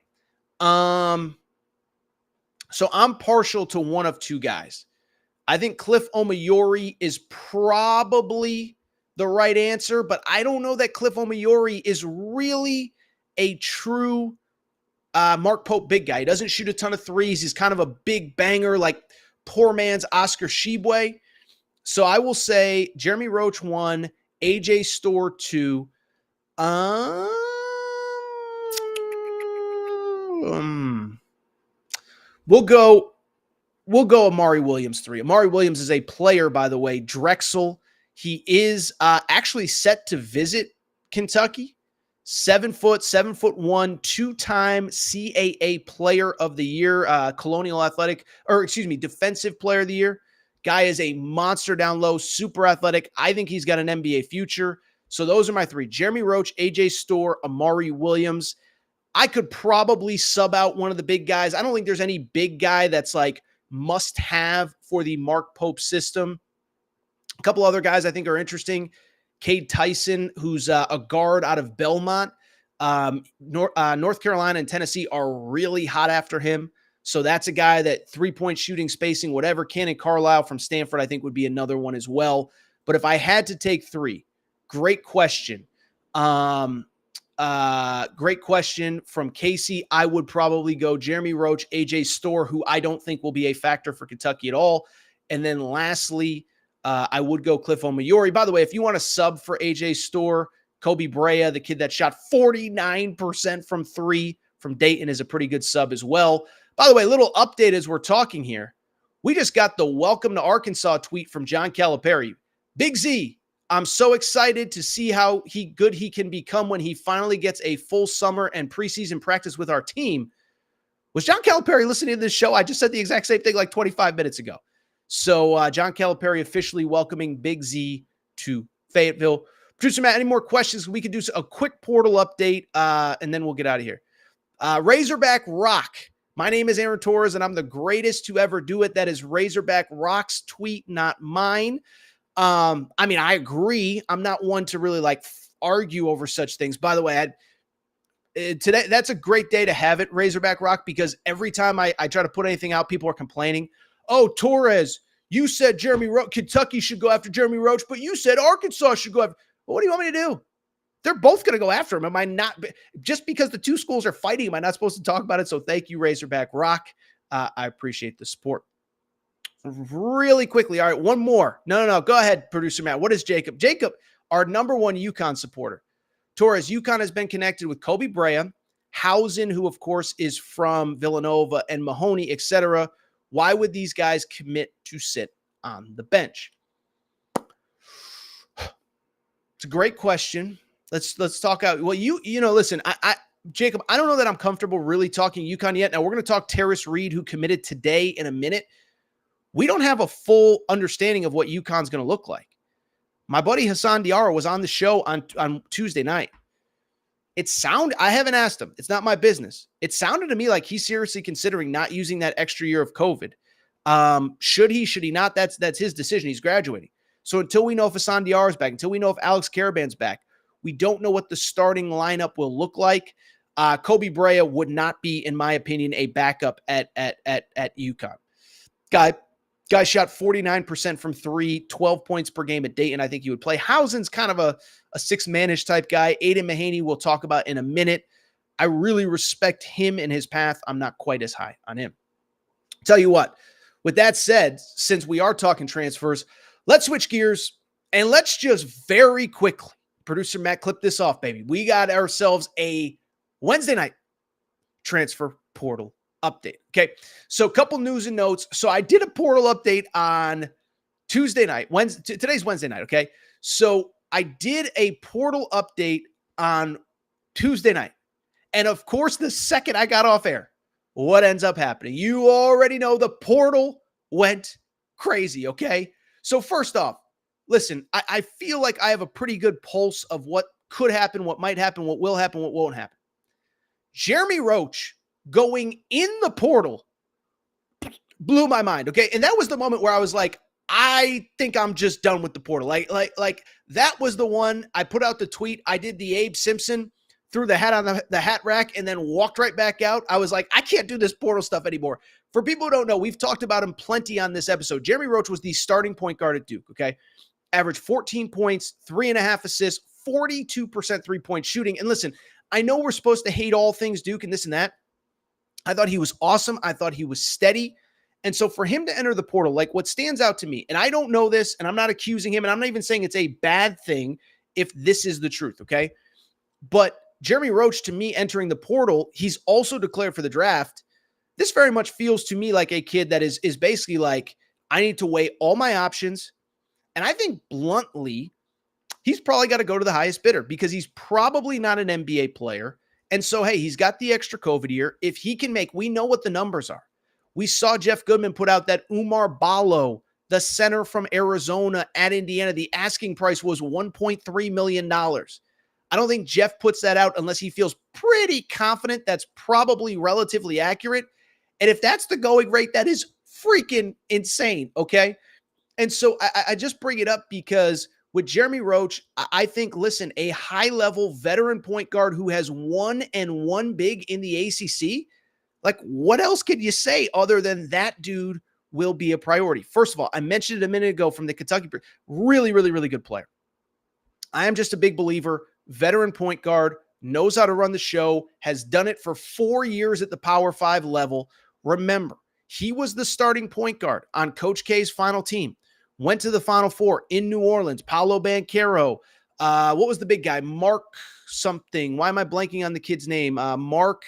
So I'm partial to one of 2 guys. I think Cliff Omoyori is probably the right answer, but I don't know that Cliff Omoyori is really a true Mark Pope big guy. He doesn't shoot a ton of threes. He's kind of a big banger, like poor man's Oscar Tshiebwe. So I will say Jeremy Roach 1, AJ Storr 2. We'll go Amari Williams 3. Amari Williams is a player, by the way. Drexel. He is actually set to visit Kentucky. 7 foot, 7'1", 2-time CAA Player of the Year, Defensive Player of the Year. Guy is a monster down low, super athletic. I think he's got an NBA future. So those are my 3: Jeremy Roach, AJ Storr, Amari Williams. I could probably sub out one of the big guys. I don't think there's any big guy that's like must have for the Mark Pope system. A couple other guys I think are interesting. Cade Tyson, who's a guard out of Belmont. North Carolina and Tennessee are really hot after him. So that's a guy that 3-point shooting, spacing, whatever. Cannon Carlisle from Stanford, I think, would be another one as well. But if I had to take 3, great question. Great question from Casey. I would probably go Jeremy Roach, AJ Storr, who I don't think will be a factor for Kentucky at all. And then lastly, I would go Cliff Omoyori. By the way, if you want to sub for AJ Storr, Kobe Brea, the kid that shot 49% from 3 from Dayton, is a pretty good sub as well. By the way, little update as we're talking here. We just got the welcome to Arkansas tweet from John Calipari. Big Z, I'm so excited to see how good he can become when he finally gets a full summer and preseason practice with our team. Was John Calipari listening to this show? I just said the exact same thing like 25 minutes ago. So John Calipari officially welcoming Big Z to Fayetteville. Producer Matt, any more questions? We could do a quick portal update, and then we'll get out of here. Razorback Rock. My name is Aaron Torres, and I'm the greatest to ever do it. That is Razorback Rock's tweet, not mine. I mean, I agree. I'm not one to really argue over such things. By the way, today, that's a great day to have it, Razorback Rock, because every time I try to put anything out, people are complaining. Oh, Torres, You said Kentucky should go after Jeremy Roach, but you said Arkansas should go after. Well, what do you want me to do? They're both going to go after him. Am I not, just because the two schools are fighting, am I not supposed to talk about it? So thank you, Razorback Rock. I appreciate the support. Really quickly. All right, one more. No. Go ahead, producer Matt. What is Jacob? Jacob, our number one UConn supporter. Torres, UConn has been connected with Kobe Brea, Housen, who of course is from Villanova, and Mahoney, etc. Why would these guys commit to sit on the bench? It's a great question. Let's talk out. Well, listen, Jacob, I don't know that I'm comfortable really talking UConn yet. Now we're going to talk Terrace Reed, who committed today, in a minute. We don't have a full understanding of what UConn's going to look like. My buddy Hassan Diarra was on the show on Tuesday night. I haven't asked him. It's not my business. It sounded to me like he's seriously considering not using that extra year of COVID. Should he not? That's his decision. He's graduating. So until we know if Hassan Diarra is back, until we know if Alex Caravan's back, we don't know what the starting lineup will look like. Kobe Brea would not be, in my opinion, a backup at UConn. Guy shot 49% from three, 12 points per game at Dayton. I think he would play. Housen's kind of a six-man-ish type guy. Aiden Mahaney we'll talk about in a minute. I really respect him and his path. I'm not quite as high on him. Tell you what, with that said, since we are talking transfers, let's switch gears and let's just very quickly, producer Matt, clip this off, baby. We got ourselves a Wednesday night transfer portal update. Okay. So a couple news and notes. So I did a portal update on Tuesday night. Today's Wednesday night. Okay. So I did a portal update on Tuesday night. And of course, the second I got off air, what ends up happening? You already know the portal went crazy. Okay. So first off, listen, I feel like I have a pretty good pulse of what could happen, what might happen, what will happen, what won't happen. Jeremy Roach going in the portal blew my mind. Okay. And that was the moment where I was like, I think I'm just done with the portal. Like that was the one. I put out the tweet. I did the Abe Simpson, threw the hat on the hat rack, and then walked right back out. I was like, I can't do this portal stuff anymore. For people who don't know, we've talked about him plenty on this episode. Jeremy Roach was the starting point guard at Duke. Okay. Averaged 14 points, 3.5 assists, 42% 3-point shooting. And listen, I know we're supposed to hate all things Duke and this and that. I thought he was awesome. I thought he was steady. And so for him to enter the portal, like what stands out to me, and I don't know this, and I'm not accusing him, and I'm not even saying it's a bad thing if this is the truth, okay? But Jeremy Roach, to me, entering the portal, he's also declared for the draft. This very much feels to me like a kid that is basically like, I need to weigh all my options. And I think bluntly, he's probably got to go to the highest bidder because he's probably not an NBA player. And so, hey, he's got the extra COVID year. If he can make, we know what the numbers are. We saw Jeff Goodman put out that Umar Ballo, the center from Arizona at Indiana, the asking price was $1.3 million. I don't think Jeff puts that out unless he feels pretty confident that's probably relatively accurate. And if that's the going rate, that is freaking insane, okay? And so I just bring it up because with Jeremy Roach, I think, listen, a high-level veteran point guard who has won big in the ACC, like what else could you say other than that dude will be a priority? First of all, I mentioned it a minute ago from the Kentucky, really, really, really good player. I am just a big believer, veteran point guard, knows how to run the show, has done it for 4 years at the Power 5 level. Remember, he was the starting point guard on Coach K's final team. Went to the Final Four in New Orleans. Paolo Banchero. What was the big guy? Mark something. Why am I blanking on the kid's name? Mark.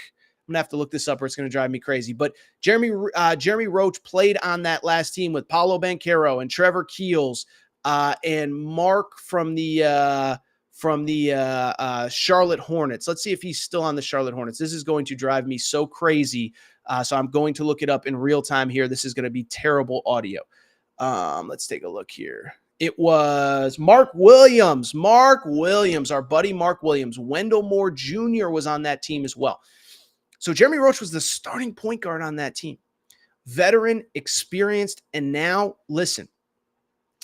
I'm going to have to look this up or it's going to drive me crazy. But Jeremy Roach played on that last team with Paolo Banchero and Trevor Keels and Mark from the Charlotte Hornets. Let's see if he's still on the Charlotte Hornets. This is going to drive me so crazy. So I'm going to look it up in real time here. This is going to be terrible audio. Let's take a look here. It was Mark Williams. Mark Williams, our buddy Mark Williams. Wendell Moore Jr. was on that team as well. So Jeremy Roach was the starting point guard on that team. Veteran, experienced, and now, listen,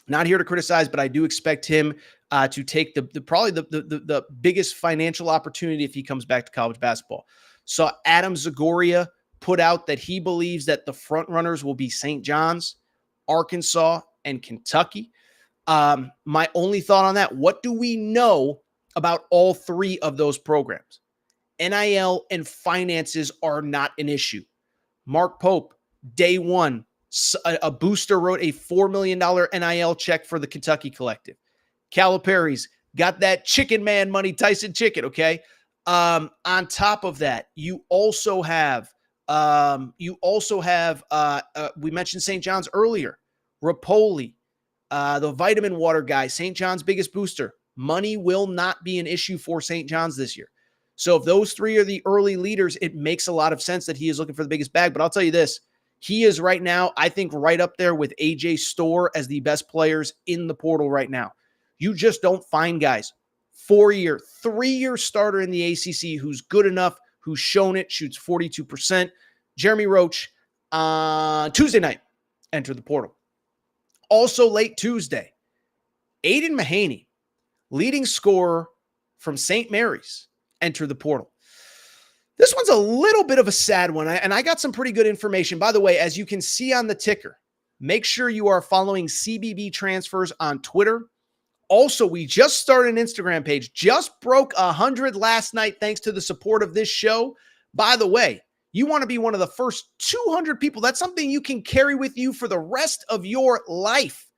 not here to criticize, but I do expect him to take probably the biggest financial opportunity if he comes back to college basketball. So Adam Zagoria put out that he believes that the front runners will be St. John's. Arkansas, and Kentucky. My only thought on that, what do we know about all three of those programs? NIL and finances are not an issue. Mark Pope, day one, a booster wrote a $4 million NIL check for the Kentucky Collective. Calipari's got that chicken man money, Tyson Chicken, okay? On top of that, you also have we mentioned St. John's earlier, Rapoli, the vitamin water guy, St. John's biggest booster. Money will not be an issue for St. John's this year. So if those three are the early leaders, it makes a lot of sense that he is looking for the biggest bag. But I'll tell you this, he is right now, I think, right up there with AJ Storr as the best players in the portal right now. You just don't find guys, 4-year, 3-year starter in the ACC who's good enough, who's shown it, shoots 42%. Jeremy Roach on Tuesday night entered the portal. Also late Tuesday, Aiden Mahaney, leading scorer from St. Mary's, entered the portal. This one's a little bit of a sad one, and I got some pretty good information. By the way, as you can see on the ticker, make sure you are following CBB Transfers on Twitter. Also, we just started an Instagram page, just broke 100 last night thanks to the support of this show. By the way, you want to be one of the first 200 people. That's something you can carry with you for the rest of your life.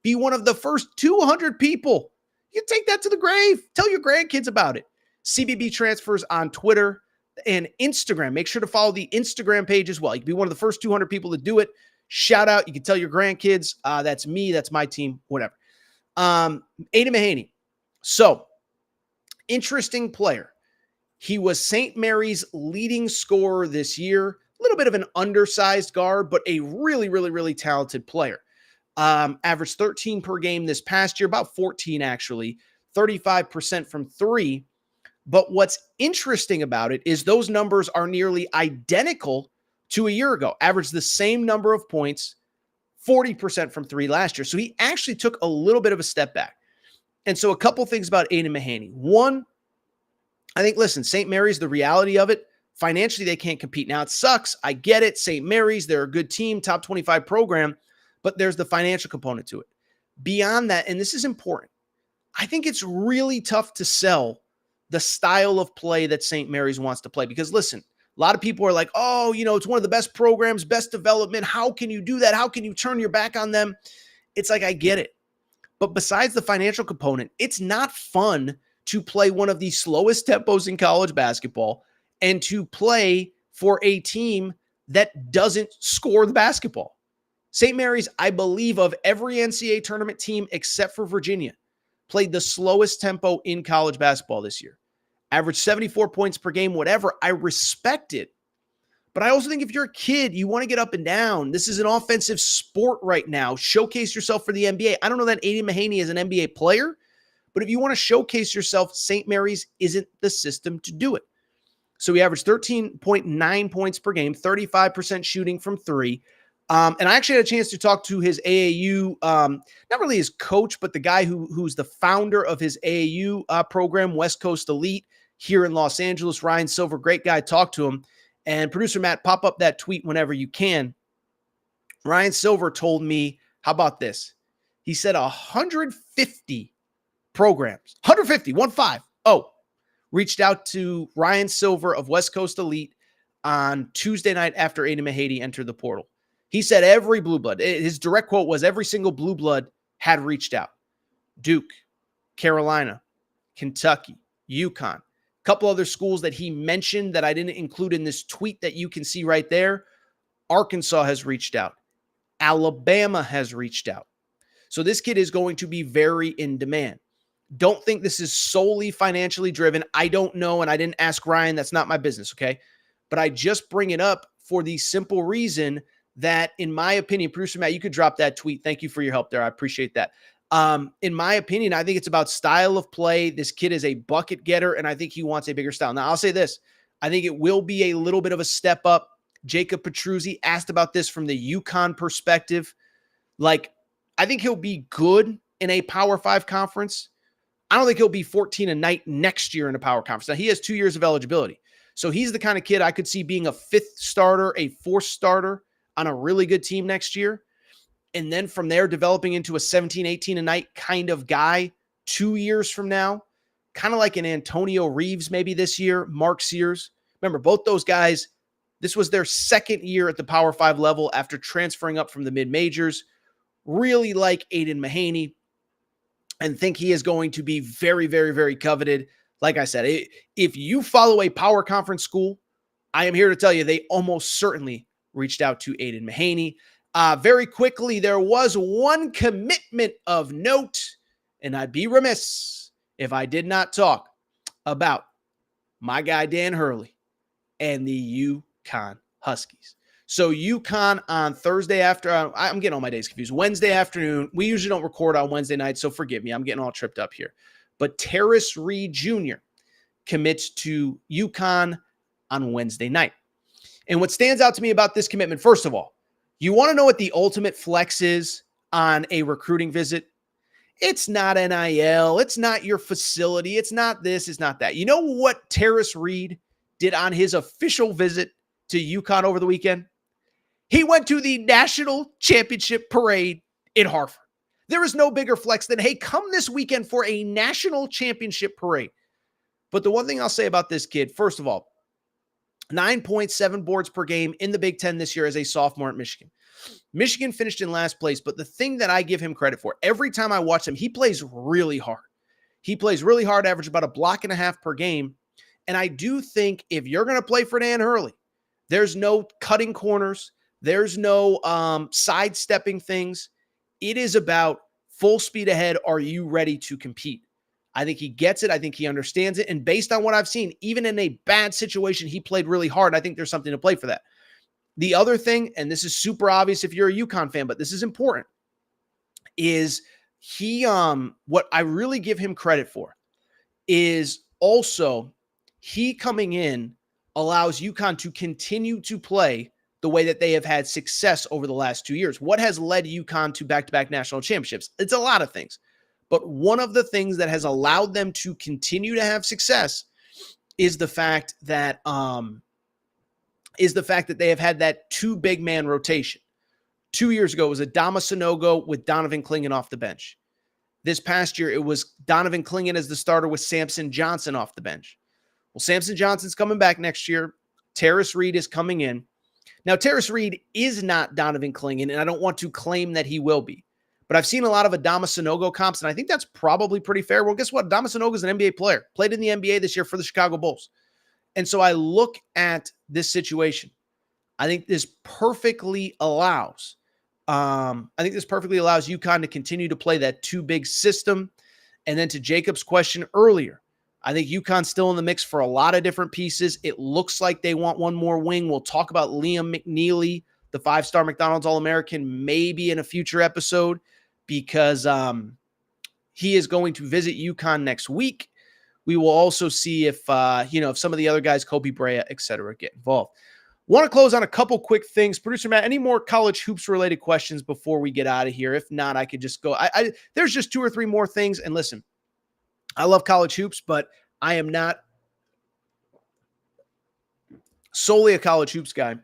Be one of the first 200 people. You take that to the grave. Tell your grandkids about it. CBB Transfers on Twitter and Instagram. Make sure to follow the Instagram page as well. You can be one of the first 200 people to do it. Shout out. You can tell your grandkids, that's me, that's my team, whatever. Aiden Mahaney. So, interesting player. He was St. Mary's leading scorer this year. A little bit of an undersized guard, but a really, really, really talented player. Averaged 13 per game this past year, about 14 actually, 35% from three. But what's interesting about it is those numbers are nearly identical to a year ago. Averaged the same number of points, 40% from three last year. So he actually took a little bit of a step back. And so a couple things about Aiden Mahaney. One, I think, listen, St. Mary's, the reality of it, financially they can't compete. Now it sucks. I get it. St. Mary's, they're a good team, top 25 program, but there's the financial component to it. Beyond that, and this is important, I think it's really tough to sell the style of play that St. Mary's wants to play. Because listen, a lot of people are like, oh, it's one of the best programs, best development. How can you do that? How can you turn your back on them? It's like, I get it. But besides the financial component, it's not fun to play one of the slowest tempos in college basketball and to play for a team that doesn't score the basketball. St. Mary's, I believe, of every NCAA tournament team except for Virginia, played the slowest tempo in college basketball this year. Average 74 points per game, whatever. I respect it. But I also think if you're a kid, you want to get up and down. This is an offensive sport right now. Showcase yourself for the NBA. I don't know that Aiden Mahaney is an NBA player, but if you want to showcase yourself, St. Mary's isn't the system to do it. So he averaged 13.9 points per game, 35% shooting from three. And I actually had a chance to talk to his AAU, not really his coach, but the guy who's the founder of his AAU program, West Coast Elite, here in Los Angeles. Ryan Silver, great guy. Talk to him. And producer Matt, pop up that tweet whenever you can. Ryan Silver told me, how about this? He said 150 programs, 150, 1-5, reached out to Ryan Silver of West Coast Elite on Tuesday night after Aiden Mahaney entered the portal. He said every blue blood, his direct quote was every single blue blood had reached out. Duke, Carolina, Kentucky, UConn, a couple other schools that he mentioned that I didn't include in this tweet that you can see right there. Arkansas has reached out. Alabama has reached out. So this kid is going to be very in demand. Don't think this is solely financially driven. I don't know, and I didn't ask Ryan. That's not my business, okay? But I just bring it up for the simple reason that, in my opinion, producer Matt, you could drop that tweet. Thank you for your help there. I appreciate that. In my opinion, I think it's about style of play. This kid is a bucket getter, and I think he wants a bigger style. Now, I'll say this. I think it will be a little bit of a step up. Jacob Petruzzi asked about this from the UConn perspective. I think he'll be good in a Power 5 conference. I don't think he'll be 14 a night next year in a power conference. Now, he has 2 years of eligibility. So he's the kind of kid I could see being a 5th starter, a 4th starter on a really good team next year. and then from there developing into a 17, 18 a night kind of guy 2 years from now, kind of like an Antonio Reeves maybe this year, Mark Sears. Remember, both those guys, this was their second year at the Power 5 level after transferring up from the mid-majors. Really like Aiden Mahaney and think he is going to be very, very, very coveted. Like I said, if you follow a power conference school, I am here to tell you they almost certainly reached out to Aiden Mahaney. Very quickly, there was one commitment of note, and I'd be remiss if I did not talk about my guy Dan Hurley and the UConn Huskies. So UConn on Thursday after, I'm getting all my days confused, Wednesday afternoon. We usually don't record on Wednesday night, so forgive me. I'm getting all tripped up here. But Terrace Reed Jr. commits to UConn on Wednesday night. And what stands out to me about this commitment, first of all, you want to know what the ultimate flex is on a recruiting visit? It's not NIL. It's not your facility. It's not this. It's not that. You know what Terrace Reed did on his official visit to UConn over the weekend? He went to the national championship parade in Hartford. There is no bigger flex than, hey, come this weekend for a national championship parade. But the one thing I'll say about this kid, first of all, 9.7 boards per game in the Big Ten this year as a sophomore at Michigan. Michigan finished in last place, but the thing that I give him credit for, every time I watch him, he plays really hard. He plays really hard, average about a block and a half per game. And I do think if you're going to play for Dan Hurley, there's no cutting corners. There's no sidestepping things. It is about full speed ahead. Are you ready to compete? I think he gets it. I think he understands it. And based on what I've seen, even in a bad situation, he played really hard. I think there's something to play for that. The other thing, and this is super obvious if you're a UConn fan, but this is important, is he, what I really give him credit for is also he coming in allows UConn to continue to play the way that they have had success over the last 2 years. What has led UConn to back-to-back national championships? It's a lot of things. But one of the things that has allowed them to continue to have success is the fact that they have had that two big man rotation. 2 years ago, it was Adama Sanogo with Donovan Clingan off the bench. This past year, it was Donovan Clingan as the starter with Samson Johnson off the bench. Well, Samson Johnson's coming back next year. Terrace Reed is coming in. Now, Terrace Reed is not Donovan Clingan, and I don't want to claim that he will be. But I've seen a lot of Adama Sanogo comps, and I think that's probably pretty fair. Well, guess what? Adama Sanogo is an NBA player. Played in the NBA this year for the Chicago Bulls. And so I look at this situation. I think this perfectly allows UConn to continue to play that two big system. And then to Jacob's question earlier, I think UConn's still in the mix for a lot of different pieces. It looks like they want one more wing. We'll talk about Liam McNeely, the five-star McDonald's All-American, maybe in a future episode because he is going to visit UConn next week. We will also see if some of the other guys, Kobe Brea, et cetera, get involved. Want to close on a couple quick things. Producer Matt, any more college hoops related questions before we get out of here? If not, I could just go. There's just 2 or 3 more things. And listen, I love college hoops, but I am not solely a college hoops guy.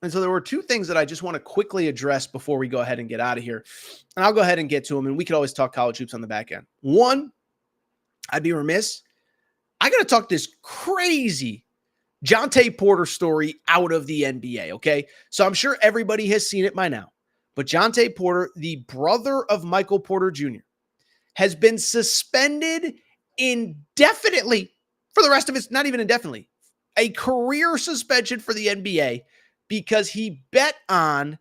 And so there were 2 things that I just want to quickly address before we go ahead and get out of here. And I'll go ahead and get to them, and we could always talk college hoops on the back end. One, I'd be remiss. I got to talk this crazy Jontay Porter story out of the NBA, okay? So I'm sure everybody has seen it by now. But Jontay Porter, the brother of Michael Porter Jr., has been suspended indefinitely for the rest of his, not even indefinitely, a career suspension for the NBA because he bet on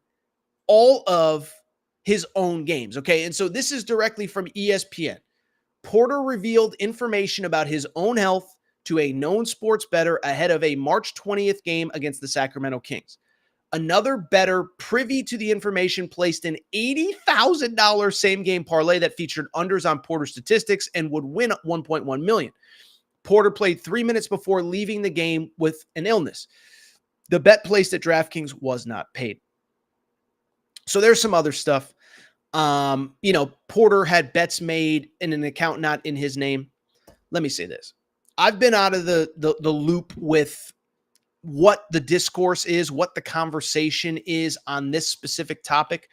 all of his own games, okay? And so this is directly from ESPN. Porter revealed information about his own health to a known sports bettor ahead of a March 20th game against the Sacramento Kings. Another bettor privy to the information placed an $80,000 same-game parlay that featured unders on Porter's statistics and would win $1.1 million. Porter played 3 minutes before leaving the game with an illness. The bet placed at DraftKings was not paid. So there's some other stuff. Porter had bets made in an account not in his name. Let me say this. I've been out of the loop with what the discourse is, what the conversation is on this specific topic.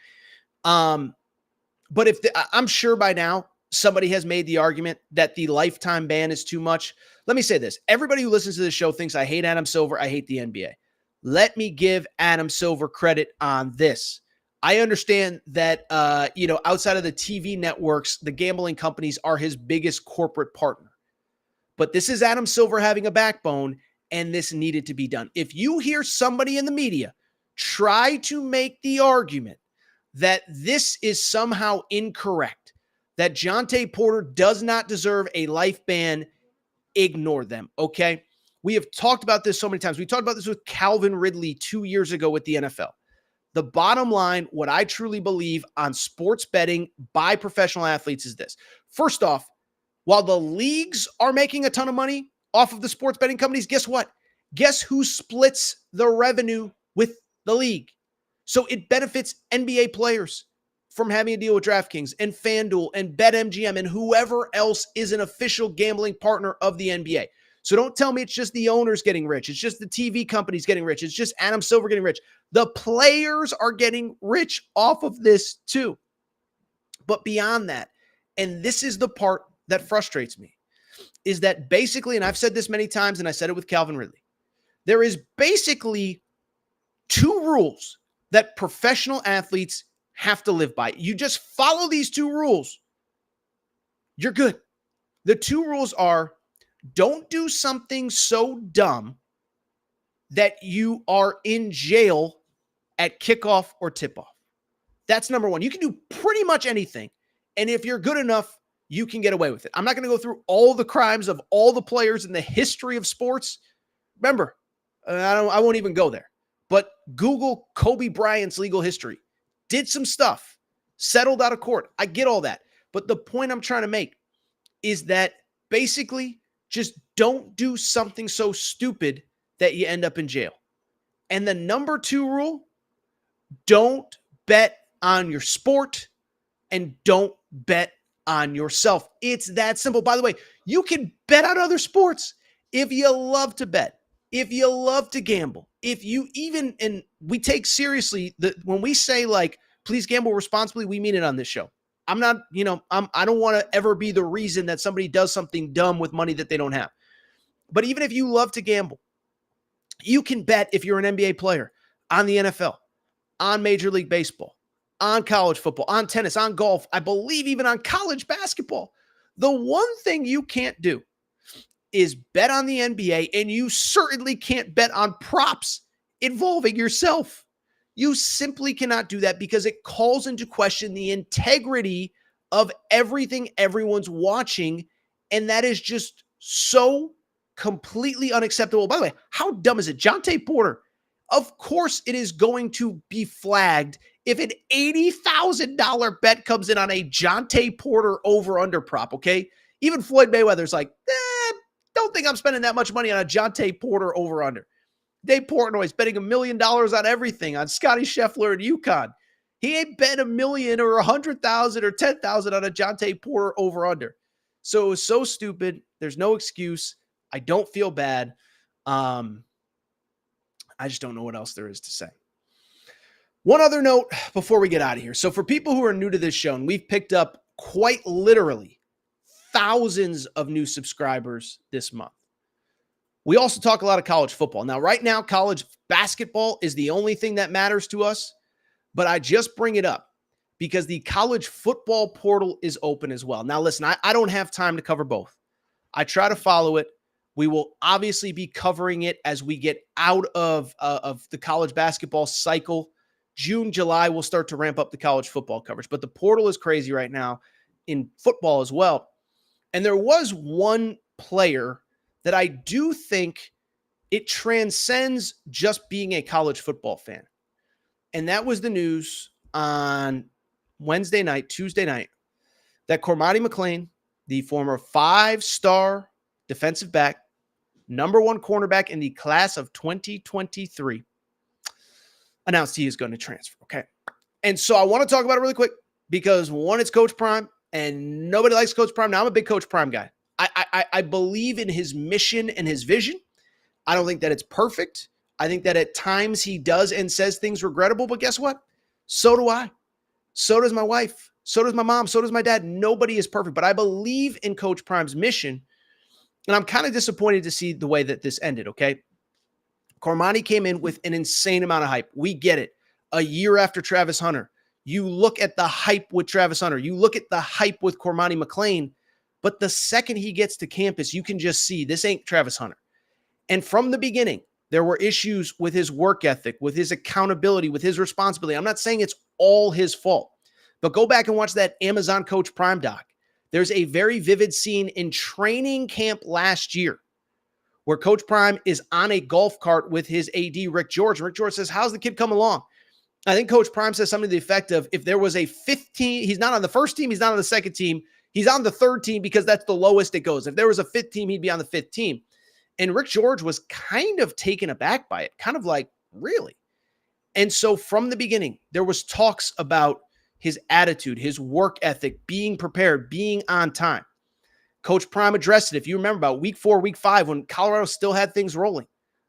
But I'm sure by now somebody has made the argument that the lifetime ban is too much. Let me say this. Everybody who listens to this show thinks I hate Adam Silver. I hate the NBA. Let me give Adam Silver credit on this. I understand that, outside of the TV networks, the gambling companies are his biggest corporate partner. But this is Adam Silver having a backbone, and this needed to be done. If you hear somebody in the media try to make the argument that this is somehow incorrect, that Jontay Porter does not deserve a life ban, ignore them, okay? We have talked about this so many times. We talked about this with Calvin Ridley 2 years ago with the NFL. The bottom line, what I truly believe on sports betting by professional athletes is this. First off, while the leagues are making a ton of money off of the sports betting companies, guess what? Guess who splits the revenue with the league? So it benefits NBA players from having a deal with DraftKings and FanDuel and BetMGM and whoever else is an official gambling partner of the NBA. So don't tell me it's just the owners getting rich. It's just the TV companies getting rich. It's just Adam Silver getting rich. The players are getting rich off of this too. But beyond that, and this is the part that frustrates me, is that basically, and I've said this many times, and I said it with Calvin Ridley, there is basically two rules that professional athletes have to live by. You just follow these two rules, you're good. The two rules are: don't do something so dumb that you are in jail at kickoff or tip-off. That's number one. You can do pretty much anything, and if you're good enough, you can get away with it. I'm not going to go through all the crimes of all the players in the history of sports. Remember, I won't even go there. But Google Kobe Bryant's legal history. Did some stuff, settled out of court. I get all that. But the point I'm trying to make is that basically just don't do something so stupid that you end up in jail. And the number two rule, don't bet on your sport and don't bet on yourself. It's that simple. By the way, you can bet on other sports if you love to bet. If you love to gamble, if you even, and we take seriously when we say like, please gamble responsibly, we mean it on this show. I'm not, I don't want to ever be the reason that somebody does something dumb with money that they don't have. But even if you love to gamble, you can bet if you're an NBA player on the NFL, on Major League Baseball, on college football, on tennis, on golf, I believe even on college basketball. The one thing you can't do is bet on the NBA, and you certainly can't bet on props involving yourself. You simply cannot do that because it calls into question the integrity of everything everyone's watching, and that is just so completely unacceptable. By the way, how dumb is it? Jontay Porter, of course it is going to be flagged if an $80,000 bet comes in on a Jontay Porter over-under prop, okay? Even Floyd Mayweather's like, don't think I'm spending that much money on a Jontay Porter over-under. Dave Portnoy's betting $1 million on everything, on Scotty Scheffler and UConn. He ain't bet $1 million or $100,000 or $10,000 on a Jontay Porter over-under. So it was so stupid. There's no excuse. I don't feel bad. I just don't know what else there is to say. One other note before we get out of here. So for people who are new to this show, and we've picked up quite literally thousands of new subscribers this month. We also talk a lot of college football. Now, right now, college basketball is the only thing that matters to us, but I just bring it up because the college football portal is open as well. Now, listen, I don't have time to cover both. I try to follow it. We will obviously be covering it as we get out of the college basketball cycle. June, July, we'll start to ramp up the college football coverage, but the portal is crazy right now in football as well. And there was one player that I do think it transcends just being a college football fan. And that was the news on Tuesday night, that Cormani McClain, the former 5-star defensive back, number one cornerback in the class of 2023, announced he is going to transfer. Okay. And so I want to talk about it really quick because one, it's Coach Prime. And nobody likes Coach Prime. Now, I'm a big Coach Prime guy. I believe in his mission and his vision. I don't think that it's perfect. I think that at times he does and says things regrettable, but guess what? So do I. So does my wife. So does my mom. So does my dad. Nobody is perfect, but I believe in Coach Prime's mission. And I'm kind of disappointed to see the way that this ended, okay? Cormani came in with an insane amount of hype. We get it. A year after Travis Hunter. You look at the hype with Travis Hunter. You look at the hype with Cormani McClain. But the second he gets to campus, you can just see this ain't Travis Hunter. And from the beginning, there were issues with his work ethic, with his accountability, with his responsibility. I'm not saying it's all his fault, but go back and watch that Amazon Coach Prime doc. There's a very vivid scene in training camp last year where Coach Prime is on a golf cart with his AD, Rick George. Rick George says, how's the kid come along? I think Coach Prime says something to the effect of, if there was a 15, he's not on the first team, he's not on the second team, he's on the third team because that's the lowest it goes. If there was a fifth team, he'd be on the fifth team. And Rick George was kind of taken aback by it, kind of like, really? And so from the beginning, there was talks about his attitude, his work ethic, being prepared, being on time. Coach Prime addressed it. If you remember about week 4, week 5, when Colorado still had things rolling.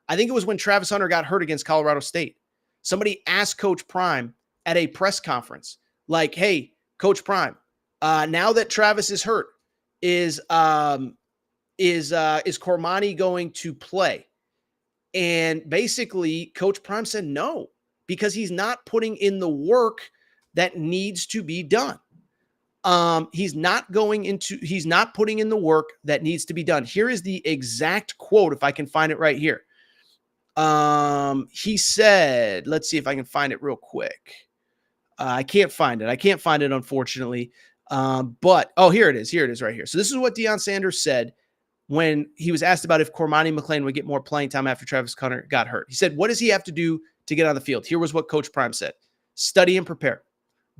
I think it was when Travis Hunter got hurt against Colorado State. Somebody asked Coach Prime at a press conference, like, hey, Coach Prime, now that Travis is hurt, is Cormani going to play? And basically, Coach Prime said no, because he's not putting in the work that needs to be done. He's not putting in the work that needs to be done. Here is the exact quote, if I can find it right here. He said, let's see if I can find it real quick. I can't find it, unfortunately. But here it is right here. So this is what Deion Sanders said when he was asked about if Cormani McClain would get more playing time after Travis Hunter got hurt. He said, what does he have to do to get on the field? Here was what Coach Prime said. Study and prepare.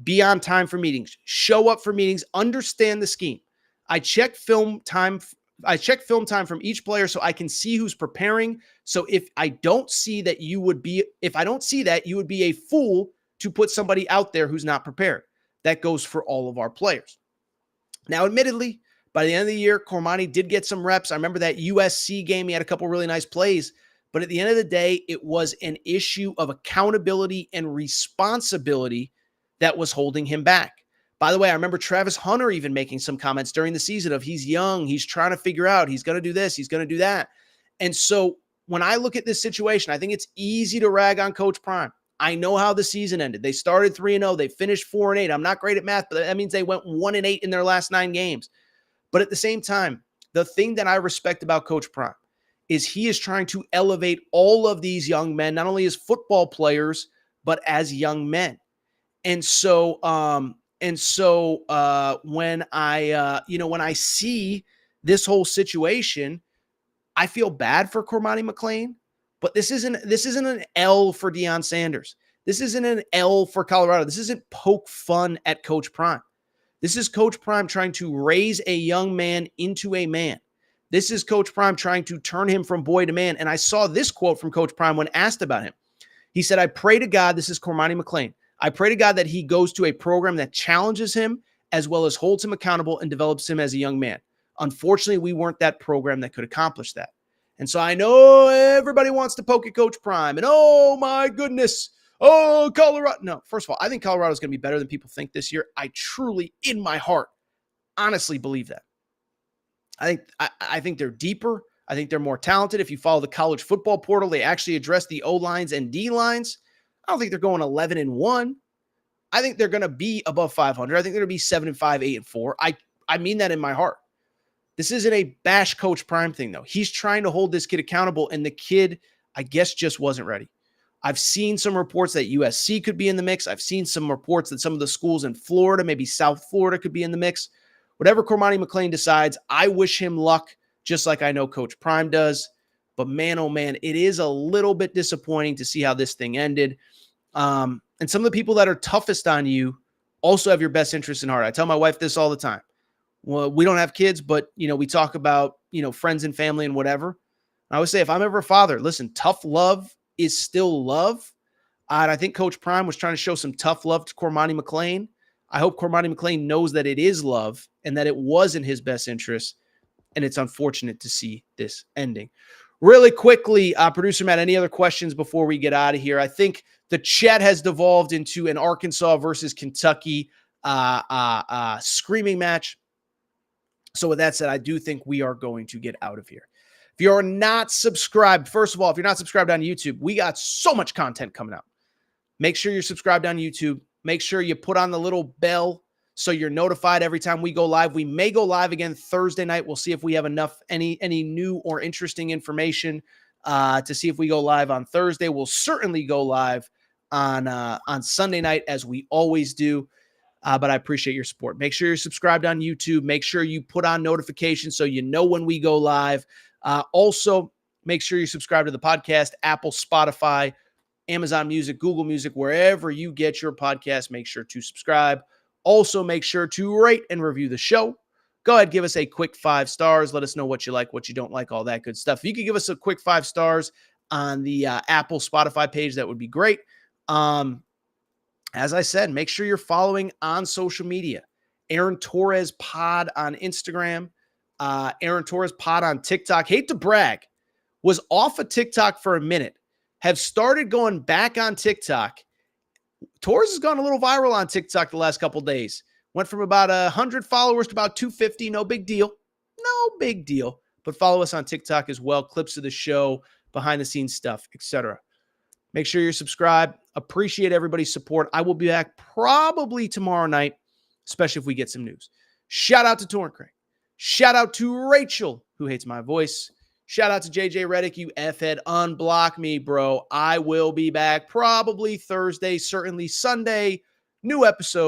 Be on time for meetings. Show up for meetings. Understand the scheme. I check film time from each player so I can see who's preparing. So if I don't see that, you would be a fool to put somebody out there who's not prepared. That goes for all of our players. Now, admittedly, by the end of the year, Cormani did get some reps. I remember that USC game. He had a couple really nice plays. But at the end of the day, it was an issue of accountability and responsibility that was holding him back. By the way, I remember Travis Hunter even making some comments during the season of he's young, he's trying to figure out, he's going to do this, he's going to do that. And so when I look at this situation, I think it's easy to rag on Coach Prime. I know how the season ended. They started 3-0. They finished 4-8. I'm not great at math, but that means they went 1-8 in their last 9 games. But at the same time, the thing that I respect about Coach Prime is he is trying to elevate all of these young men, not only as football players, but as young men. And so when I see this whole situation, I feel bad for Cormani McClain, but this isn't an L for Deion Sanders. This isn't an L for Colorado. This isn't poke fun at Coach Prime. This is Coach Prime trying to raise a young man into a man. This is Coach Prime trying to turn him from boy to man. And I saw this quote from Coach Prime when asked about him. He said, I pray to God, this is Cormani McClain, I pray to God that he goes to a program that challenges him as well as holds him accountable and develops him as a young man. Unfortunately, we weren't that program that could accomplish that. And so I know everybody wants to poke at Coach Prime and, oh my goodness, oh, Colorado. No, first of all, I think Colorado is going to be better than people think this year. I truly, in my heart, honestly believe that. I think they're deeper. I think they're more talented. If you follow the college football portal, they actually address the O-lines and D-lines. I don't think they're going 11-1. I think they're going to be above 500. I think they're going to be 7-5, 8-4. I mean that in my heart. This isn't a bash Coach Prime thing, though. He's trying to hold this kid accountable, and the kid, I guess, just wasn't ready. I've seen some reports that USC could be in the mix. I've seen some reports that some of the schools in Florida, maybe South Florida, could be in the mix. Whatever Cormani McClain decides, I wish him luck, just like I know Coach Prime does. But man, oh man, it is a little bit disappointing to see how this thing ended. And some of the people that are toughest on you also have your best interest in heart. I tell my wife this all the time. Well, we don't have kids, but, we talk about, friends and family and whatever. I always say, if I'm ever a father, listen, tough love is still love. And I think Coach Prime was trying to show some tough love to Cormani McClain. I hope Cormani McClain knows that it is love and that it was in his best interest. And it's unfortunate to see this ending. Really quickly, producer Matt, any other questions before we get out of here? I think the chat has devolved into an Arkansas versus Kentucky screaming match. So with that said, I do think we are going to get out of here. If you are not subscribed, first of all, if you're not subscribed on YouTube, we got so much content coming out. Make sure you're subscribed on YouTube. Make sure you put on the little bell so you're notified every time we go live. We may go live again Thursday night. We'll see if we have any new or interesting information to see if we go live on Thursday. We'll certainly go live on Sunday night as we always do. But I appreciate your support. Make sure you're subscribed on YouTube. Make sure you put on notifications so you know when we go live. Also, make sure you subscribe to the podcast, Apple, Spotify, Amazon Music, Google Music, wherever you get your podcast. Make sure to subscribe. Also, make sure to rate and review the show. Go ahead, give us a quick 5 stars. Let us know what you like, what you don't like, all that good stuff. If you could give us a quick 5 stars on the Apple, Spotify page, that would be great. As I said, make sure you're following on social media. Aaron Torres Pod on Instagram. Aaron Torres Pod on TikTok. Hate to brag. Was off of TikTok for a minute. Have started going back on TikTok. Torres has gone a little viral on TikTok the last couple days. Went from about 100 followers to about 250. No big deal. No big deal. But follow us on TikTok as well. Clips of the show, behind the scenes stuff, etc. Make sure you're subscribed. Appreciate everybody's support. I will be back probably tomorrow night, especially if we get some news. Shout out to Torrent Craig. Shout out to Rachel, who hates my voice. Shout out to JJ Reddick. You F-head, unblock me, bro. I will be back probably Thursday, certainly Sunday. New episode.